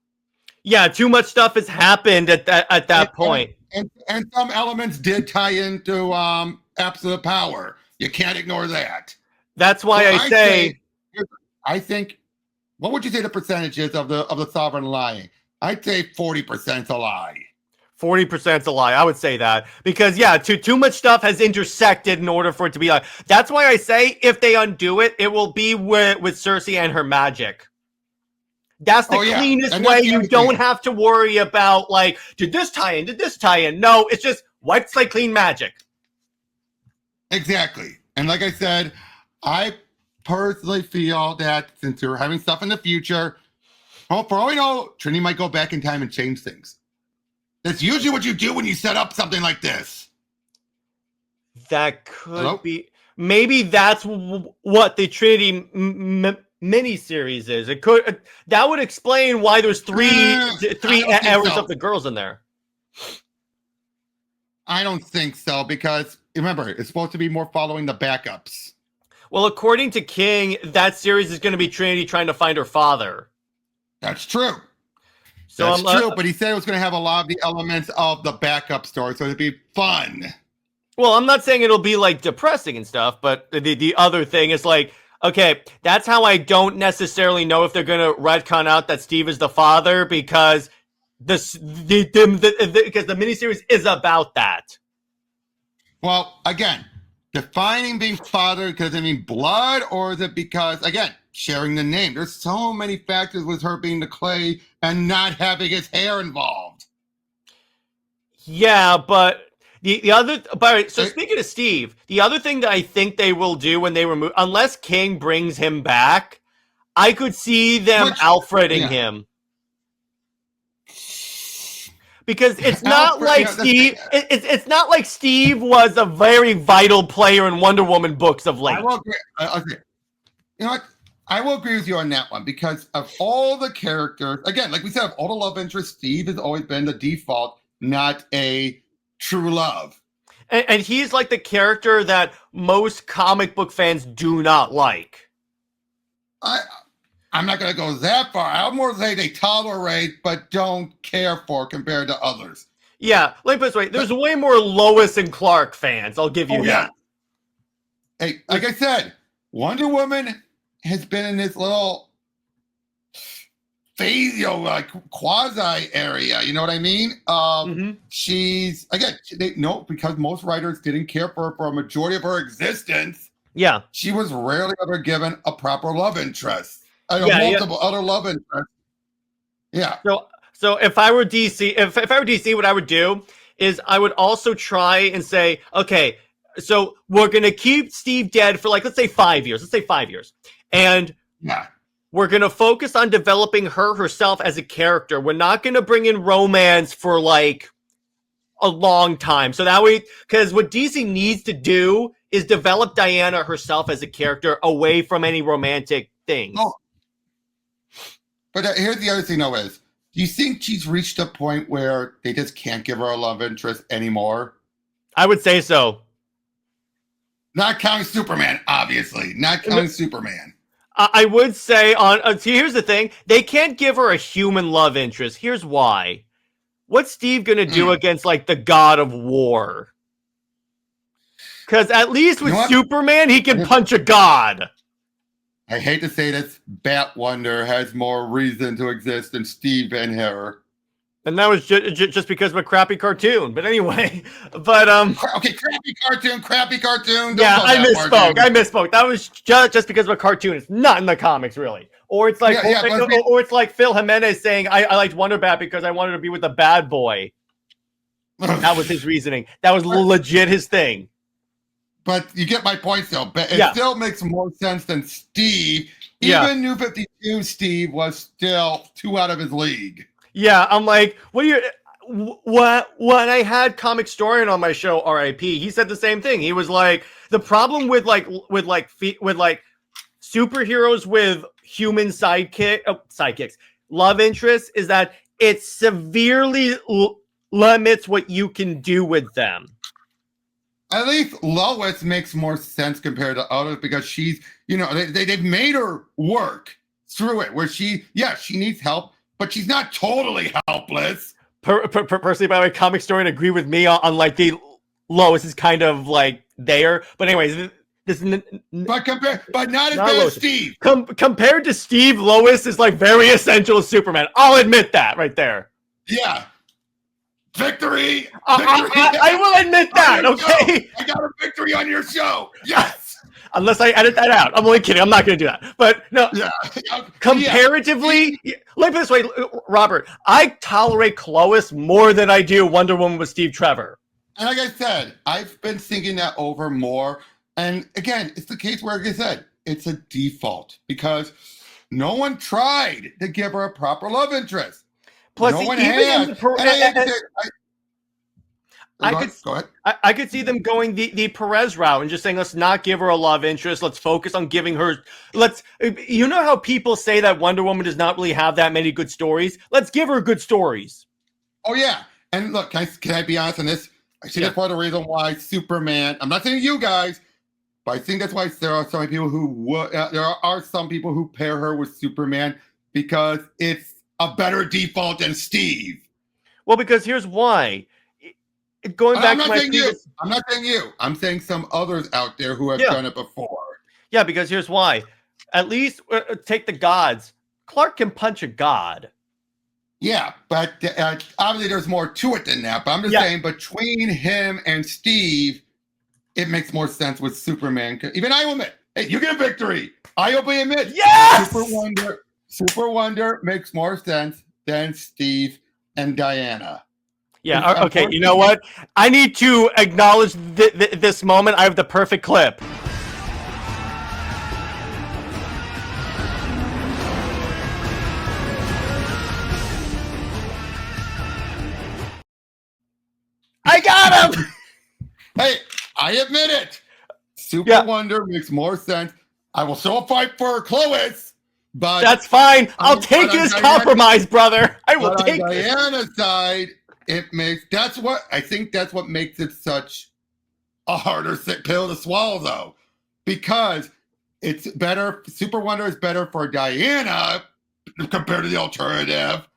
Yeah, too much stuff has happened at that point, and some elements did tie into absolute power. You can't ignore that. That's why I think. What would you say the percentage is of the Sovereign lying? I'd say 40% is a lie. 40% is a lie. I would say that because too much stuff has intersected in order for it to be like. That's why I say if they undo it, it will be with Cersei and her magic. That's the cleanest way. You don't have to worry about like, did this tie in? Did this tie in? No, it's just wipe slate clean magic. Exactly. And like I said, I personally feel that since we're having stuff in the future, for all we know, Trinity might go back in time and change things. That's usually what you do when you set up something like this. That could be. Maybe that's what the Trinity miniseries is. It could. That would explain why there's three errors of the girls in there. I don't think so because remember, it's supposed to be more following the backups. Well, according to King, that series is going to be Trinity trying to find her father. That's true. So That's true, but he said it was going to have a lot of the elements of the backup story, so it'd be fun. Well, I'm not saying it'll be like depressing and stuff, but the other thing is like, okay, that's how I don't necessarily know if they're going to retcon out that Steve is the father because because the miniseries is about that. Well, again, defining being father, does it mean blood, or is it because, again, sharing the name? There's so many factors with her being the clay and not having his hair involved. Yeah, but the other, so speaking of Steve, the other thing that I think they will do when they remove, unless King brings him back, I could see them Alfreding him. Because it's not like Steve. It's not like Steve was a very vital player in Wonder Woman books of late. I will agree. You know what? I will agree with you on that one because of all the characters. Again, like we said, of all the love interests, Steve has always been the default, not a true love. And he's like the character that most comic book fans do not like. I'm not going to go that far. I'll more say they tolerate but don't care for compared to others. Yeah, like this way, there's way more Lois and Clark fans. I'll give you that. Yeah. Hey, like I said, Wonder Woman has been in this little phase, like quasi area. You know what I mean? She's again, because most writers didn't care for her for a majority of her existence. Yeah, she was rarely ever given a proper love interest. Multiple other love interests. Yeah. So if I were DC, if I were DC, what I would do is I would also try and say, okay, so we're gonna keep Steve dead for like let's say 5 years. And we're gonna focus on developing her herself as a character. We're not gonna bring in romance for like a long time. So that way, because what DC needs to do is develop Diana herself as a character away from any romantic things. Oh. But here's the other thing, though, is do you think she's reached a point where they just can't give her a love interest anymore? I would say so. Not counting Superman, obviously. Not counting Superman. I would say see, here's the thing. They can't give her a human love interest. Here's why. What's Steve going to do against, like, the god of war? Because at least with Superman, he can punch a god. I hate to say this, Batwonder has more reason to exist than Steve and her. And that was just because of a crappy cartoon. But anyway, okay, crappy cartoon. Yeah, I misspoke. That was just because of a cartoon. It's not in the comics, really. Or it's like, or it's like Phil Jimenez saying, I liked Wonder Bat because I wanted to be with a bad boy. That was his reasoning. That was legit his thing. But you get my point, though. But it still makes more sense than Steve. Even New 52 Steve was still 2 out of his league. Yeah, I'm like, when I had Comic Historian on my show, RIP, he said the same thing. He was like, the problem with superheroes with human sidekicks, love interests, is that it severely limits what you can do with them. At least Lois makes more sense compared to others because she's, they've made her work through it where she needs help, but she's not totally helpless. Personally, by the way, Comic Historian agree with me on like the Lois is kind of like there. But anyways, but not as bad as Steve. Compared to Steve, Lois is like very essential to Superman. I'll admit that right there. Yeah. Victory! I will admit that, okay? I got a victory on your show. Yes. Unless I edit that out. I'm only kidding. I'm not going to do that. But no, comparatively, let me put it this way, Robert, I tolerate Chloe more than I do Wonder Woman with Steve Trevor. And like I said, I've been thinking that over more. And again, it's the case where, like I said, it's a default because no one tried to give her a proper love interest. Plus, no one even had. Go ahead. I could see them going the Perez route and just saying, let's not give her a love interest. Let's focus on giving her. You know how people say that Wonder Woman does not really have that many good stories? Let's give her good stories. Oh, yeah. And look, can I be honest on this? I see that's part of the reason why Superman, I'm not saying you guys, but I think that's why there are so many people there are some people who pair her with Superman because it's a better default than Steve. Well, because here's why. Going back to my previous... I'm not saying you. I'm saying some others out there who have done it before. Yeah, because here's why. At least take the gods. Clark can punch a god. Yeah, but obviously there's more to it than that. But I'm just saying between him and Steve, it makes more sense with Superman. Even I will admit, hey, you get a victory. I will admit, yes! Super Wonder makes more sense than Steve and Diana. Yeah, okay, you know what? I need to acknowledge this moment. I have the perfect clip. I got him! Hey, I admit it. Super Wonder makes more sense. I will still fight for Chloe, but... That's fine. I'll take it as compromise, brother. I will take it. On Diana's side... that's what makes it such a harder pill to swallow, though, because it's better. Super Wonder is better for Diana compared to the alternative,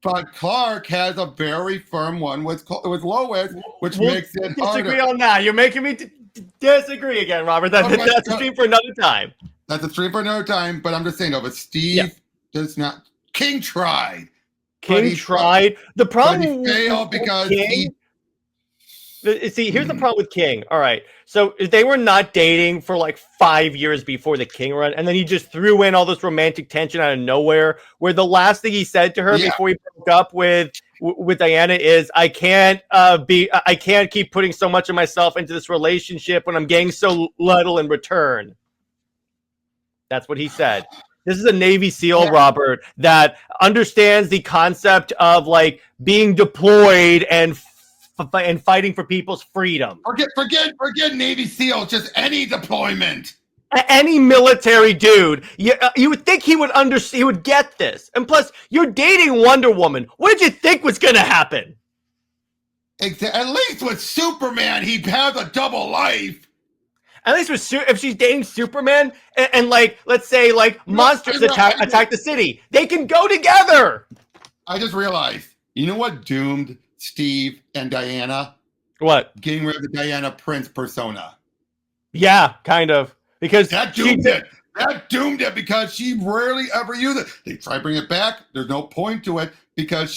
but Clark has a very firm one with Lois, which makes it harder. Disagree on that. You're making me disagree again, Robert. That's a stream for another time. That's a stream for another time. But I'm just saying, though. But Steve does not. King tried. King tried. The problem he failed because King, see, here's the problem with King. All right, so they were not dating for like 5 years before the King run, and then he just threw in all this romantic tension out of nowhere. Where the last thing he said to her before he broke up with Diana is, "I can't keep putting so much of myself into this relationship when I'm getting so little in return." That's what he said. This is a Navy SEAL, Robert, that understands the concept of like being deployed and fighting for people's freedom. Forget Navy SEAL, just any deployment. Any military dude, you would think he would understand. He would get this. And plus, you're dating Wonder Woman. What did you think was going to happen? At least with Superman, he has a double life. At least if she's dating Superman and like, let's say like monsters attack the city, they can go together. I just realized, you know what doomed Steve and Diana? What? Getting rid of the Diana Prince persona. Yeah, kind of. Because that doomed it. That doomed it because she rarely ever used it. They try to bring it back. There's no point to it because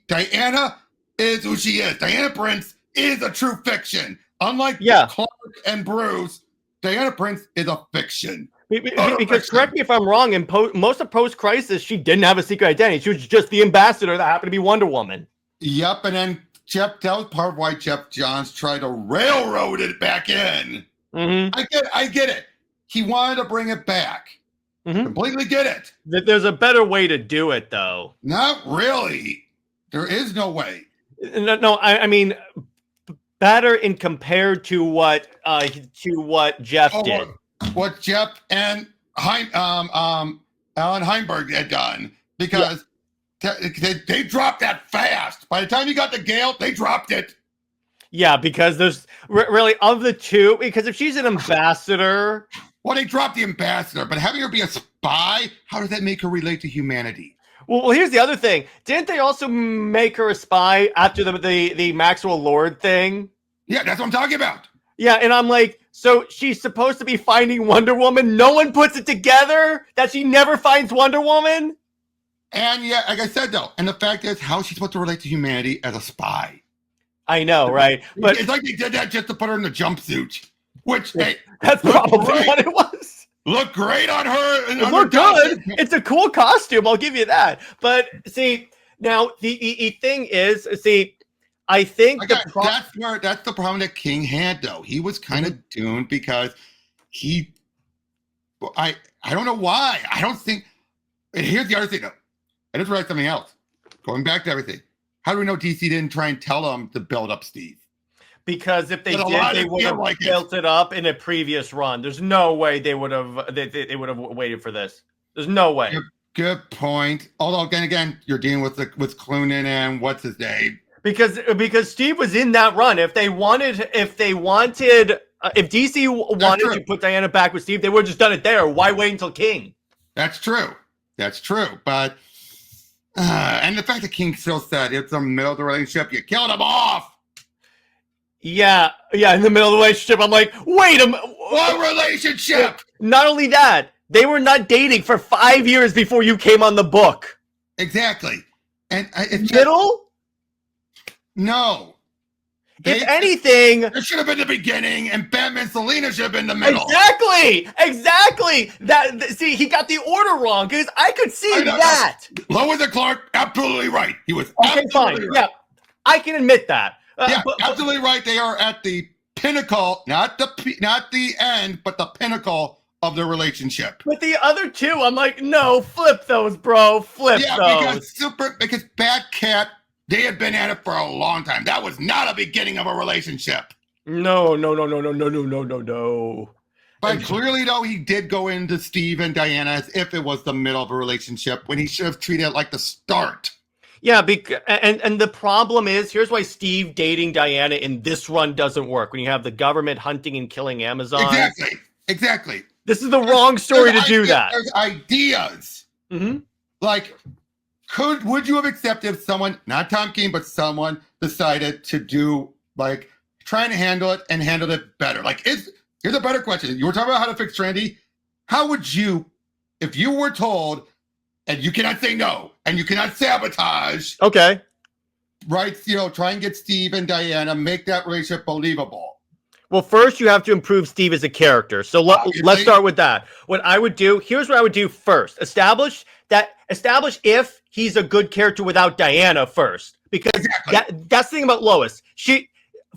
Diana is who she is. Diana Prince is a true fiction. Unlike Clark and Bruce, Diana Prince is a fiction. Because correct me if I'm wrong, in most of post-crisis, she didn't have a secret identity. She was just the ambassador that happened to be Wonder Woman. Yep, and then that was part of why Jeff Johns tried to railroad it back in. Mm-hmm. I get it. He wanted to bring it back. Mm-hmm. Completely get it. There's a better way to do it, though. Not really. There is no way. No, I mean... better in compared to what Jeff did. What Jeff and Alan Heinberg had done, because they dropped that fast. By the time you got the Gale, they dropped it. Yeah, because there's really of the two. Because if she's an ambassador, well, they dropped the ambassador, but having her be a spy, how does that make her relate to humanity? Well, here's the other thing. Didn't they also make her a spy after the Maxwell Lord thing? Yeah, that's what I'm talking about. Yeah, and I'm like, so she's supposed to be finding Wonder Woman. No one puts it together that she never finds Wonder Woman. And yeah, like I said, though, and the fact is, how is she supposed to relate to humanity as a spy? I know, right? But it's like they did that just to put her in the jumpsuit, which that's probably what it was. Looked great on her. It looked good. It's a cool costume. I'll give you that. But see, now the thing is, I think that's the problem that King had, though. He was kind of doomed because I don't know why. I don't think. And here's the other thing, though. I just read something else. Going back to everything. How do we know DC didn't try and tell them to build up Steve? Because if they did, they would have built it up in a previous run. There's no way they would have. They would have waited for this. There's no way. Good point. Although again, you're dealing with Cloonan and what's his name. Because Steve was in that run. If DC wanted to put Diana back with Steve, they would have just done it there. Why wait until King? That's true. But and the fact that King still said it's a middle of the relationship, you killed him off. Yeah, in the middle of the relationship, I'm like, wait a minute. What relationship? Not only that, they were not dating for 5 years before you came on the book. Exactly. And it's middle? No. If anything, it should have been the beginning, and Batman Selina should have been the middle. Exactly. See, he got the order wrong because I could see that. Lois and Clark, absolutely right. He was okay. Fine. Right. Yeah, I can admit that. Absolutely right. They are at the pinnacle, not the end, but the pinnacle of their relationship. But the other two, I'm like, no, flip those, bro. Flip those. Because Batcat, they had been at it for a long time. That was not a beginning of a relationship. No. But clearly, though, he did go into Steve and Diana as if it was the middle of a relationship when he should have treated it like the start. Yeah, and the problem is, here's why Steve dating Diana in this run doesn't work. When you have the government hunting and killing Amazon. Exactly. This is the wrong story to do that. There's ideas. Mm-hmm. Like, would you have accepted if someone, not Tom King, but someone decided to do, like, trying to handle it better? Like, here's a better question. You were talking about how to fix Trinity. How would you, if you were told, and you cannot say no, and you cannot sabotage. Okay. Right? Try and get Steve and Diana, make that relationship believable. Well, first you have to improve Steve as a character. So let's start with that. What I would do, here's what I would do first. Establish if he's a good character without Diana first. Because that's the thing about Lois. She,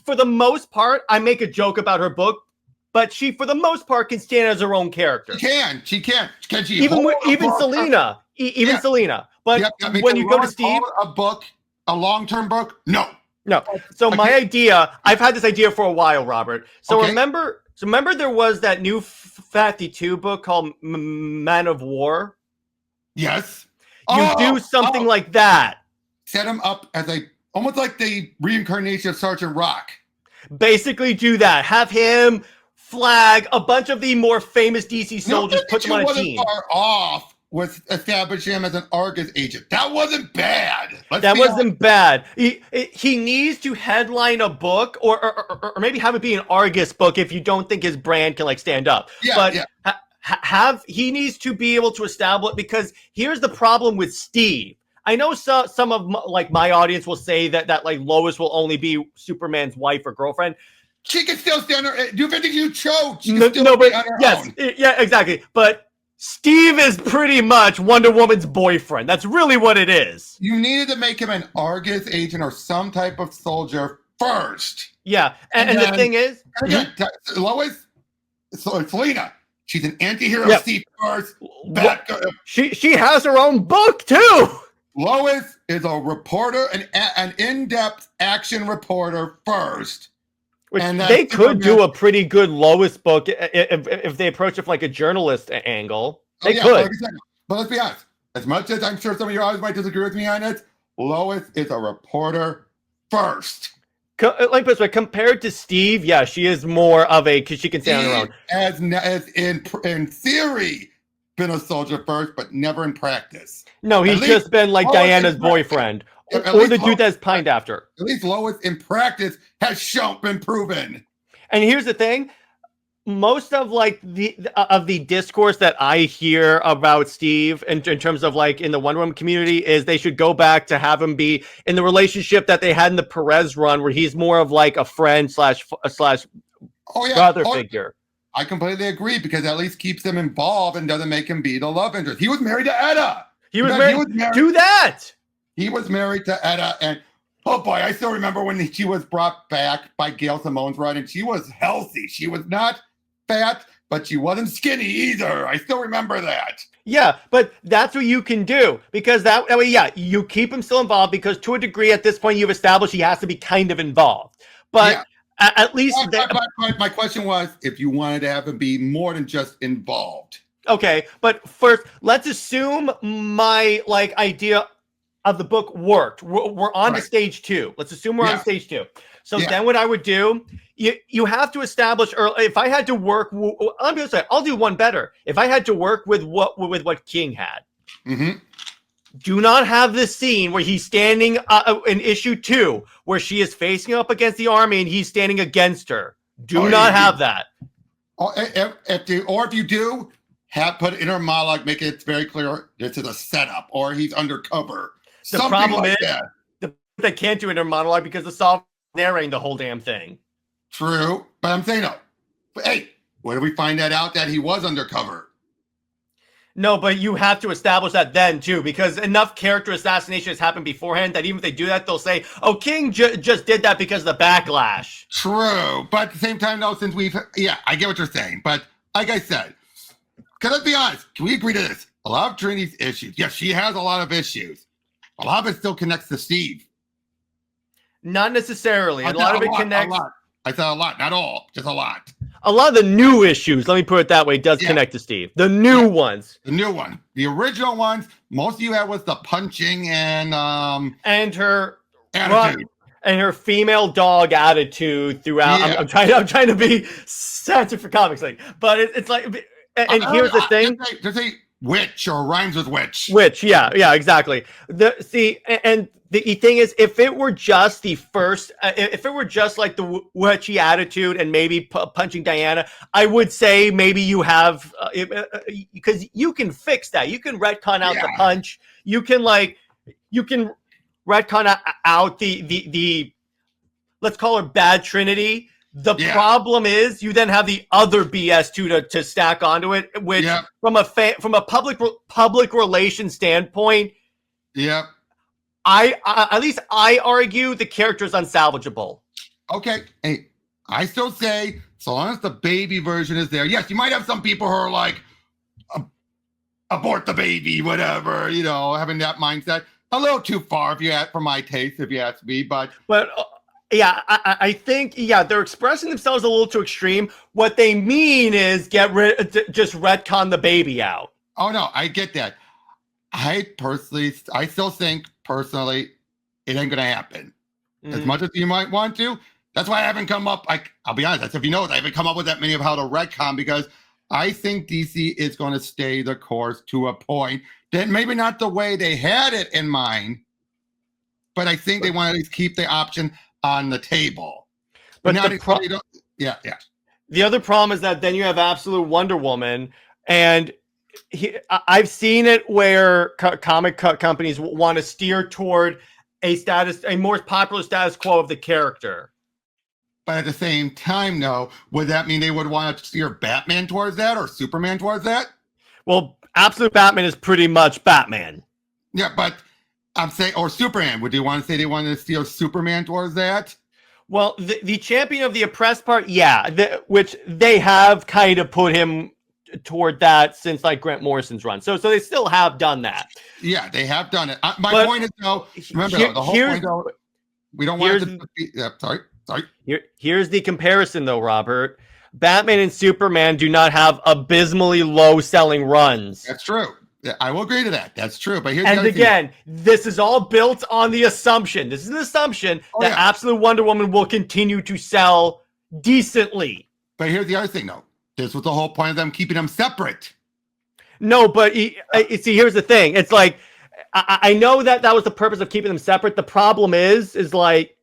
for the most part, I make a joke about her book, but she, for the most part, can stand as her own character. She can. Can she? Even Selina. Selina. But when you go to Steve, a long-term book, no. So my idea, I've had this idea for a while, Robert. So remember there was that new 52 book called Man of War? Yes. You do something like that. Set him up as almost like the reincarnation of Sergeant Rock. Basically do that. Have him flag a bunch of the more famous DC soldiers, put them on a team. Far off with establishing him as an Argus agent. That wasn't bad. That wasn't bad. He needs to headline a book or maybe have it be an Argus book if you don't think his brand can stand up. He needs to be able to establish, because here's the problem with Steve. I know some of my audience will say that Lois will only be Superman's wife or girlfriend. She can still stand her. Do you choke? Yeah, exactly. But Steve is pretty much Wonder Woman's boyfriend. That's really what it is. You needed to make him an Argus agent or some type of soldier first. Yeah, and the thing is, Lois, Selina, she's an anti-hero. Steve first. She has her own book too. Lois is a reporter, an in-depth action reporter first. Which they could do a pretty good Lois book if they approach it from a journalist angle. They could. But let's be honest. As much as I'm sure some of your audience might disagree with me on it, Lois is a reporter first. Compared to Steve, she is more of because she can stand on her own. As in theory, been a soldier first, but never in practice. No, he's just been Diana's boyfriend. Or the dude that's pined after. At least Lois in practice has been proven. And here's the thing. most of like the discourse that I hear about Steve in terms of like in the Wonder Woman community is they should go back to have him be in the relationship that they had in the Perez run, where he's more of like a friend slash brother figure. I completely agree, because at least keeps him involved and doesn't make him be the love interest. He was married to Etta. He was married to that. He was married to Etta, and oh boy, I still remember when she was brought back by Gail Simone's run, and she was healthy. She was not fat, but she wasn't skinny either. I still remember that. Yeah, but that's what you can do, because that way, yeah, you keep him still involved, because to a degree at this point you've established he has to be kind of involved. But at least my question was if you wanted to have him be more than just involved. Okay, but first, let's assume my like idea of the book worked. We're on to stage 2. Let's assume we're on stage 2. So then what I would do, you have to establish, or if I had to work, I'll do one better. If I had to work with what King had, do not have this scene where he's standing in issue 2, where she is facing up against the army and he's standing against her. Do not have that. If you do, put it in her monologue, make it very clear this is a setup, or he's undercover. The problem is they can't do it in her monologue because the soft narrating the whole damn thing. True, but I'm saying no. But hey, where do we find that out that he was undercover? No, but you have to establish that then too, because enough character assassination has happened beforehand that even if they do that, they'll say, "Oh, King just did that because of the backlash." True, but at the same time, though, since I get what you're saying, but like I said, let's be honest, can we agree to this? A lot of Trinity's issues, yes, she has a lot of issues. A lot of it still connects to Steve. Not necessarily. A lot of it connects. I said a lot, not all, just a lot. A lot of the new issues, let me put it that way, does connect to Steve. The new ones. The new one. The original ones, most of you had was the punching and her attitude. And her female dog attitude throughout. Yeah. I'm trying to be sensitive for comics, but it's like, and here's the thing. Just say witch or rhymes with witch. Witch, yeah, exactly. The thing is, if it were just the first, if it were just like the witchy attitude and maybe punching Diana, I would say maybe you have, because you can fix that. You can retcon out the punch. You can retcon out the let's call her bad Trinity. The problem is you then have the other BS to stack onto it, which from a public relations standpoint, at least I argue the character is unsalvageable. Okay, hey, I still say so long as the baby version is there. Yes, you might have some people who are like, abort the baby, whatever, having that mindset. A little too far for my taste, if you ask me, but. I think they're expressing themselves a little too extreme. What they mean is just retcon the baby out. Oh no, I get that. I still think personally, it ain't gonna happen. As much as you might want to. That's why I haven't come up. I'll be honest. If you know, I haven't come up with that many of how to retcon, because I think DC is going to stay the course to a point that maybe not the way they had it in mind, but I think they want to at least keep the option on the table. But the other problem is that then you have absolute Wonder Woman, and I've seen it where comic companies want to steer toward a more popular status quo of the character. But at the same time, though, would that mean they would want to steer Batman towards that or Superman towards that? Well, absolute Batman is pretty much Batman. Yeah, but I'm saying, or Superman. Would you want to say they wanted to steer Superman towards that? Well, the champion of the oppressed part, which they have kind of put him toward that since like Grant Morrison's run. So they still have done that. Yeah, they have done it. My point is, though, remember, the whole point, though, we don't want it to be, sorry. Here's the comparison, though, Robert. Batman and Superman do not have abysmally low-selling runs. That's true. I will agree to that. That's true. But here's this is all built on the assumption. This is an assumption that Absolute Wonder Woman will continue to sell decently. But here's the other thing, though. This was the whole point of them keeping them separate. No, but see, here's the thing. It's like, I know that was the purpose of keeping them separate. The problem is like,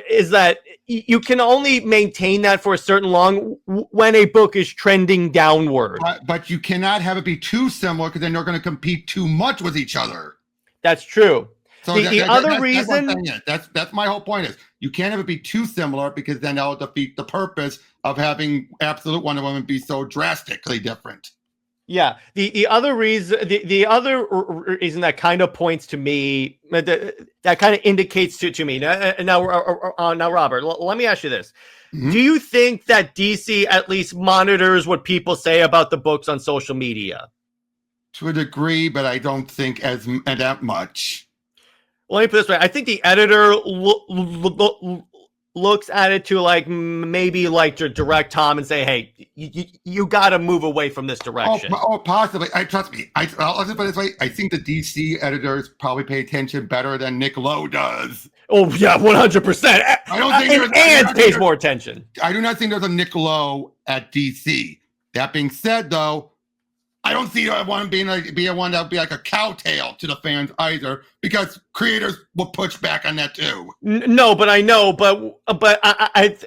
is that you can only maintain that for a certain long when a book is trending downward. But you cannot have it be too similar because then they're going to compete too much with each other. That's true. So reason that's my whole point is you can't have it be too similar because then that'll defeat the purpose of having Absolute Wonder Woman be so drastically different. Yeah, the other reason that kind of points to me that kind of indicates to me now Robert, let me ask you this: do you think that DC at least monitors what people say about the books on social media? To a degree, but I don't think as that much. Well, let me put it this way: I think the editor looks at it to like maybe like to direct Tom and say, "Hey, you got to move away from this direction." Oh, possibly. Trust me. I'll just put it this way: I think the DC editors probably pay attention better than Nick Lowe does. Oh yeah, 100%. I don't think and pays more attention. I do not think there's a Nick Lowe at DC. That being said, though, I don't see one be one that would be like a cowtail to the fans either, because creators will push back on that too. No, but I know, but I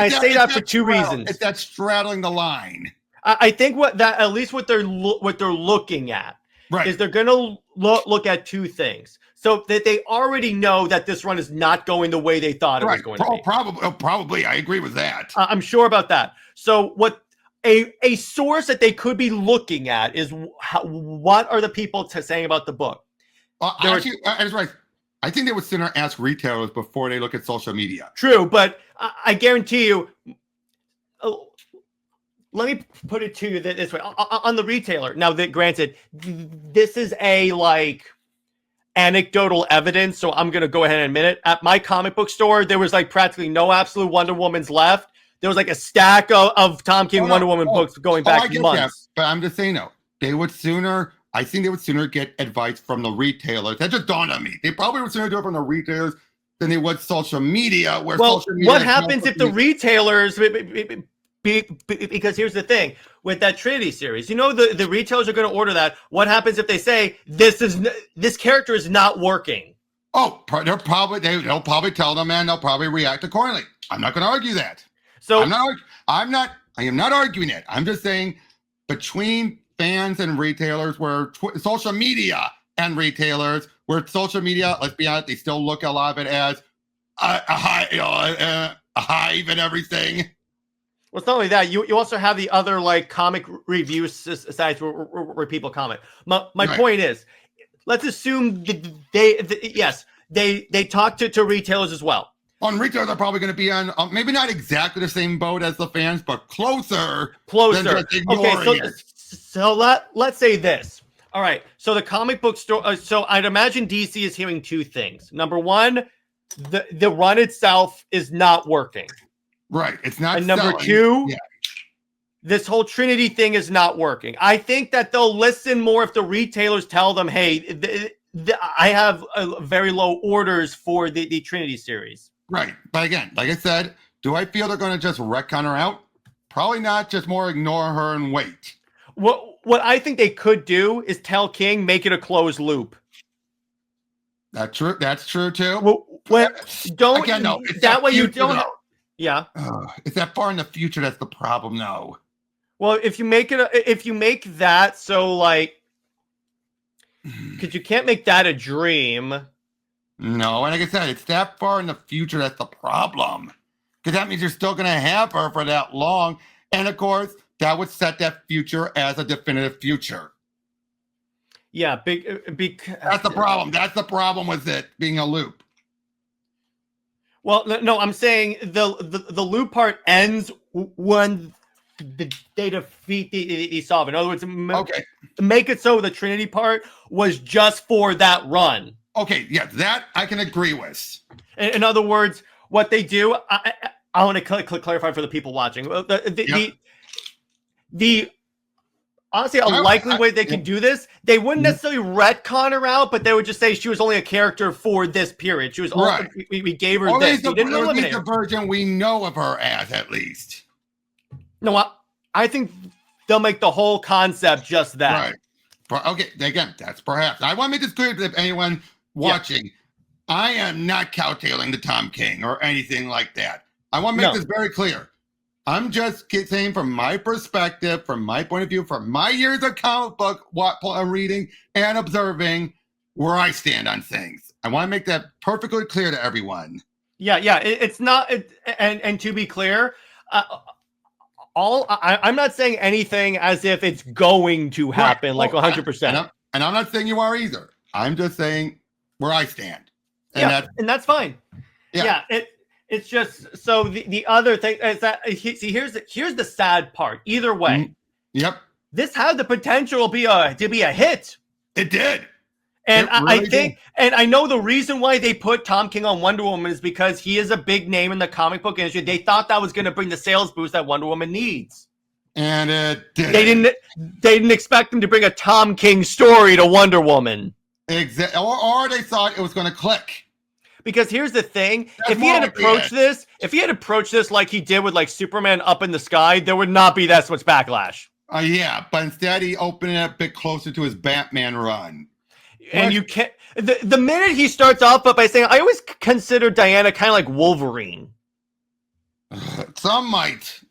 say that for two reasons. It's that straddling the line. I think what they're looking at is they're going to look at two things, so that they already know that this run is not going the way they thought it was going to be. Probably, I agree with that. I'm sure about that. So what? A source that they could be looking at is what are the people saying about the book? Actually, that's right. I think they would sooner ask retailers before they look at social media. True, but I guarantee you. Let me put it to you this way: on the retailer. Now, granted, this is a like anecdotal evidence, so I'm going to go ahead and admit it. At my comic book store, there was like practically no Absolute Wonder Womans left. There was like a stack of Tom King Wonder Woman books going back months. That, but I'm just saying, no. I think they would sooner get advice from the retailers. That just dawned on me. They probably would sooner do it from the retailers than they would social media. What happens if the retailers, because here's the thing, with that Trinity series, the retailers are going to order that. What happens if they say, this character is not working? Oh, they'll probably tell them, and they'll probably react accordingly. I'm not going to argue that. So I am not arguing it. I'm just saying between fans and retailers, where social media and retailers, where social media, let's be honest, they still look a lot of it as a hive and everything. Well, it's not only that. You also have the other like comic review sites where people comment. My point is, let's assume they talk to retailers as well. On retailers are probably going to be on maybe not exactly the same boat as the fans, but closer. Than just ignoring it. So let's say this. All right. So the comic book store. So I'd imagine DC is hearing two things. Number one, the run itself is not working. Right. It's not. And number two, this whole Trinity thing is not working. I think that they'll listen more if the retailers tell them, "Hey, I have very low orders for the Trinity series." Right. But again, like I said, do I feel they're going to just retcon her out? Probably not. Just more ignore her and wait. What I think they could do is tell King, make it a closed loop. That's true. That's true too. Don't. Again, no. That way you don't. Yeah. It's that far in the future. That's the problem, though. Well, if you make that so like, because you can't make that a dream. No, and like I said, it's that far in the future that's the problem. Because that means you're still going to have her for that long. And of course, that would set that future as a definitive future. Yeah, that's the problem. That's the problem with it being a loop. Well, no, I'm saying the loop part ends when they defeat the Sovereign. In other words, make it so the Trinity part was just for that run. Okay, yeah, that I can agree with. In other words, what they do, I want to clarify for the people watching. The honestly, a likely way they could do this, they wouldn't necessarily retcon her out, but they would just say she was only a character for this period. She was we gave her this. We didn't eliminate her. The version we know of her as, at least. No, I think they'll make the whole concept just that. Right. Okay, again, that's perhaps. I want to make this clear if anyone watching. I am not cowtailing the Tom King or anything like that. I want to make this very clear. I'm just saying from my perspective, from my point of view, from my years of comic book reading and observing, where I stand on things. I want to make that perfectly clear to everyone. Yeah. It's not, and to be clear, I'm not saying anything as if it's going to happen, like 100%. And I'm not saying you are either. I'm just saying where I stand. And that's fine. Yeah. It's just, so the other thing is that, here's the sad part. Either way. Yep. This had the potential to be a hit. It did. And I think, and I know the reason why they put Tom King on Wonder Woman is because he is a big name in the comic book industry. They thought that was going to bring the sales boost that Wonder Woman needs. And it did. They didn't expect him to bring a Tom King story to Wonder Woman. Exactly. Or they thought it was going to click. Because here's the thing: if he had approached this like he did with like Superman Up in the Sky, there would not be that much backlash. Yeah, but instead he opened it a bit closer to his Batman run. And you can't. The minute he starts off by saying, "I always consider Diana kind of like Wolverine." Some might.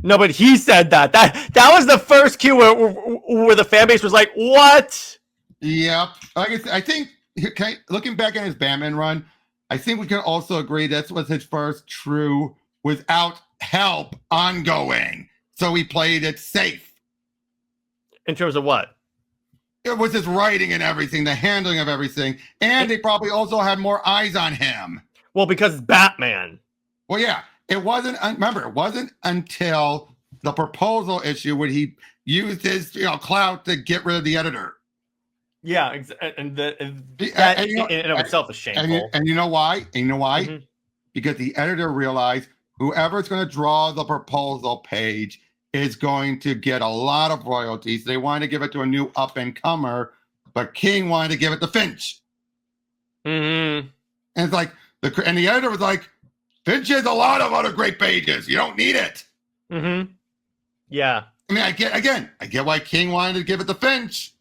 No, but he said that. That was the first cue where the fan base was like, "What?" Yep. I think looking back at his Batman run, I think we can also agree this was his first true without help ongoing. So he played it safe. In terms of what? It was his writing and everything, the handling of everything. And they probably also had more eyes on him. Well, because it's Batman. Well, yeah. It wasn't until the proposal issue when he used his clout to get rid of the editor. Yeah, and that in and of itself is shameful. And you know why? Mm-hmm. Because the editor realized whoever's going to draw the proposal page is going to get a lot of royalties. They wanted to give it to a new up-and-comer, but King wanted to give it to Finch. Mm-hmm. And it's like, and the editor was like, Finch has a lot of other great pages. You don't need it. Mm-hmm. Yeah. I mean, I get why King wanted to give it to Finch.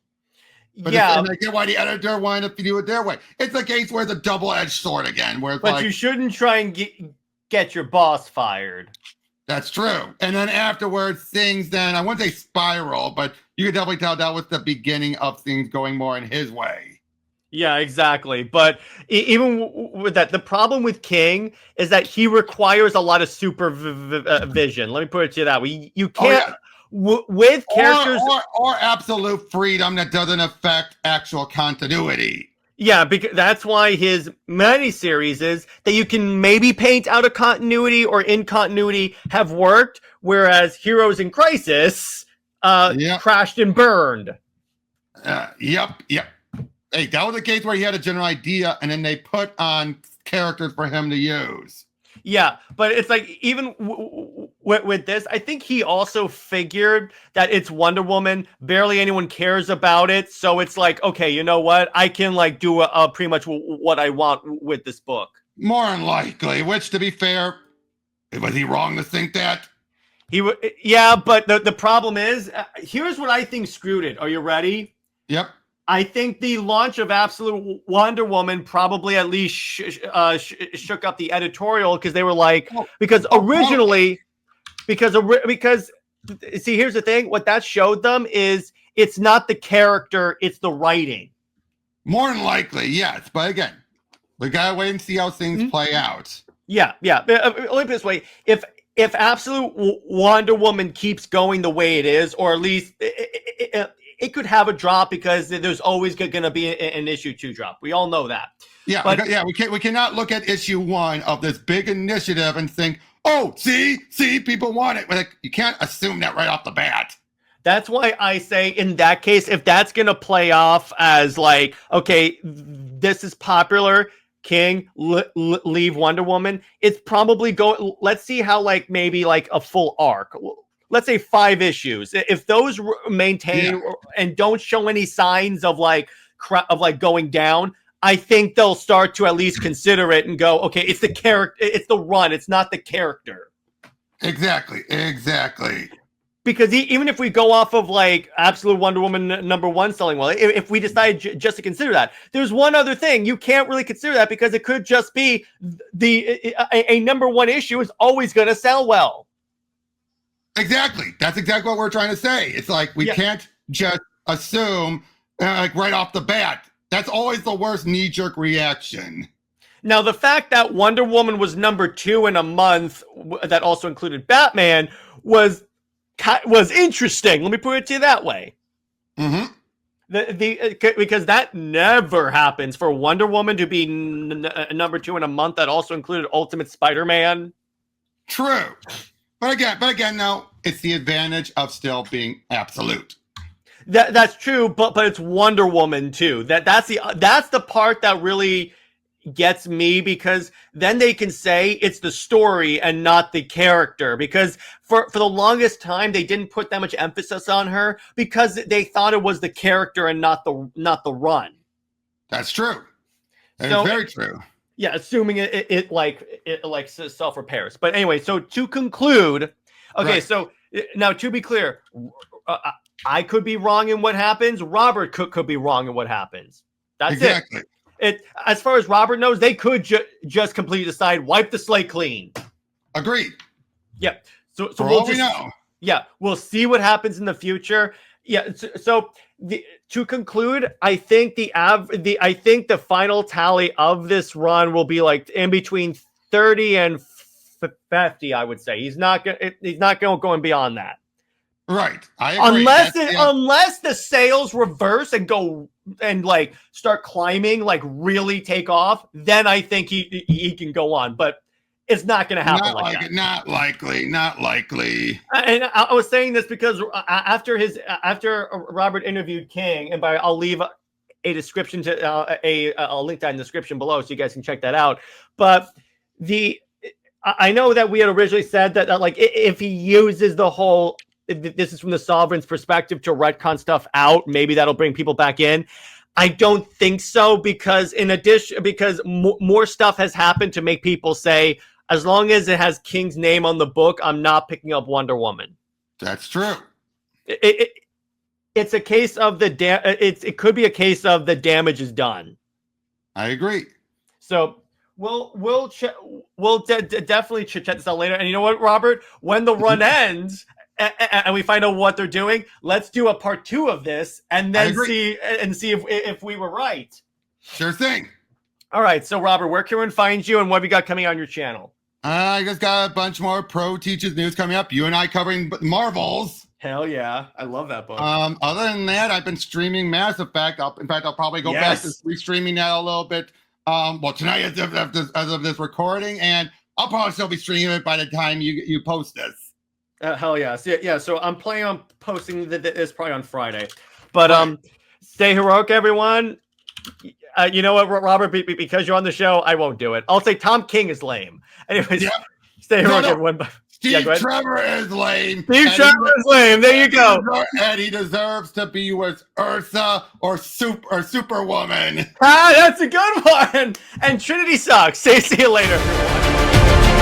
But yeah. And I get why the editor wanted to do it their way. It's a case where it's a double-edged sword again. Where it's but you shouldn't try and get your boss fired. That's true. And then afterwards, things then, I wouldn't say spiral, but you could definitely tell that was the beginning of things going more in his way. Yeah, exactly. But even with that, the problem with King is that he requires a lot of supervision. Let me put it to you that way. You can't, with characters... Or absolute freedom that doesn't affect actual continuity. Yeah, because that's why his miniseries is that you can maybe paint out a continuity or in continuity have worked, whereas Heroes in Crisis crashed and burned. Yep. Hey, that was a case where he had a general idea, and then they put on characters for him to use. Yeah, but it's like even with this, I think he also figured that it's Wonder Woman. Barely anyone cares about it, so it's like, okay, you know what? I can like do pretty much what I want with this book. More than likely, which, to be fair, was he wrong to think that? Yeah, but the problem is, here's what I think screwed it. Are you ready? Yep. I think the launch of Absolute Wonder Woman probably at least shook up the editorial because they were like, because originally, because see, here's the thing. What that showed them is it's not the character, it's the writing. More than likely, yes. But again, we gotta wait and see how things play out. Yeah. Let me put it this way: if Absolute Wonder Woman keeps going the way it is, or at least it could have a drop because there's always going to be an issue 2 drop. We all know that. Yeah, but we cannot look at issue 1 of this big initiative and think, oh, see, people want it. Like, you can't assume that right off the bat. That's why I say in that case, if that's going to play off as like, okay, this is popular, King, leave Wonder Woman, it's probably let's see how like maybe like a full arc. Let's say 5 issues. If those maintain and don't show any signs of like going down, I think they'll start to at least consider it and go, okay, it's the character, it's the run, it's not the character. Exactly. because even if we go off of like absolute Wonder Woman #1 selling well, if we decide just to consider that, there's one other thing you can't really consider that because it could just be a #1 issue is always going to sell well. Exactly. That's exactly what we're trying to say. It's like we can't just assume like right off the bat. That's always the worst knee-jerk reaction. Now, the fact that Wonder Woman was #2 in a month that also included Batman was interesting. Let me put it to you that way. Because that never happens for Wonder Woman to be #2 in a month that also included Ultimate Spider-Man. True. But again, no, it's the advantage of still being absolute. That's true, but it's Wonder Woman too. That's the part that really gets me, because then they can say it's the story and not the character, because for the longest time they didn't put that much emphasis on her because they thought it was the character and not the run. That's true. That is very true. Yeah, assuming it self repairs. But anyway, so to conclude, okay, so now to be clear, I could be wrong in what happens. Robert could be wrong in what happens. That's exactly. As far as Robert knows, they could just completely decide, wipe the slate clean. Agreed. Yeah. So for all we know. Yeah, we'll see what happens in the future. Yeah. So to conclude, I think the final tally of this run will be like in between 30 and 50. I would say he's not going beyond that. Right. I agree. Unless the sales reverse and go and like start climbing, like really take off, then I think he can go on. But it's not going to happen like that. Not likely. And I was saying this because after Robert interviewed King, and I'll leave a description to I'll link that in the description below so you guys can check that out. But I know that we had originally said that like if he uses the whole, this is from the Sovereign's perspective, to retcon stuff out, maybe that'll bring people back in. I don't think so, because more stuff has happened to make people say, as long as it has King's name on the book, I'm not picking up Wonder Woman. That's true. It's a case of it could be a case of the damage is done. I agree. So we'll definitely check this out later. And you know what, Robert? When the run ends and we find out what they're doing, let's do a part 2 of this and then see if we were right. Sure thing. All right. So Robert, where can we find you and what have you got coming on your channel? I just got a bunch more Pro Teaches news coming up. You and I covering Marvels. Hell yeah. I love that book. Other than that, I've been streaming Mass Effect. I'll probably go back to restreaming that a little bit. Tonight as of this recording, and I'll probably still be streaming it by the time you post this. Hell yeah. So I'm planning on posting this probably on Friday. But stay heroic, everyone. You know what, Robert? Because you're on the show, I won't do it. I'll say Tom King is lame. Anyways, stay heroic, everyone. Steve Trevor is lame. Steve Trevor is lame. There you go. And he deserves to be with Ursa or Superwoman. That's a good one. And Trinity sucks. See you later, everyone.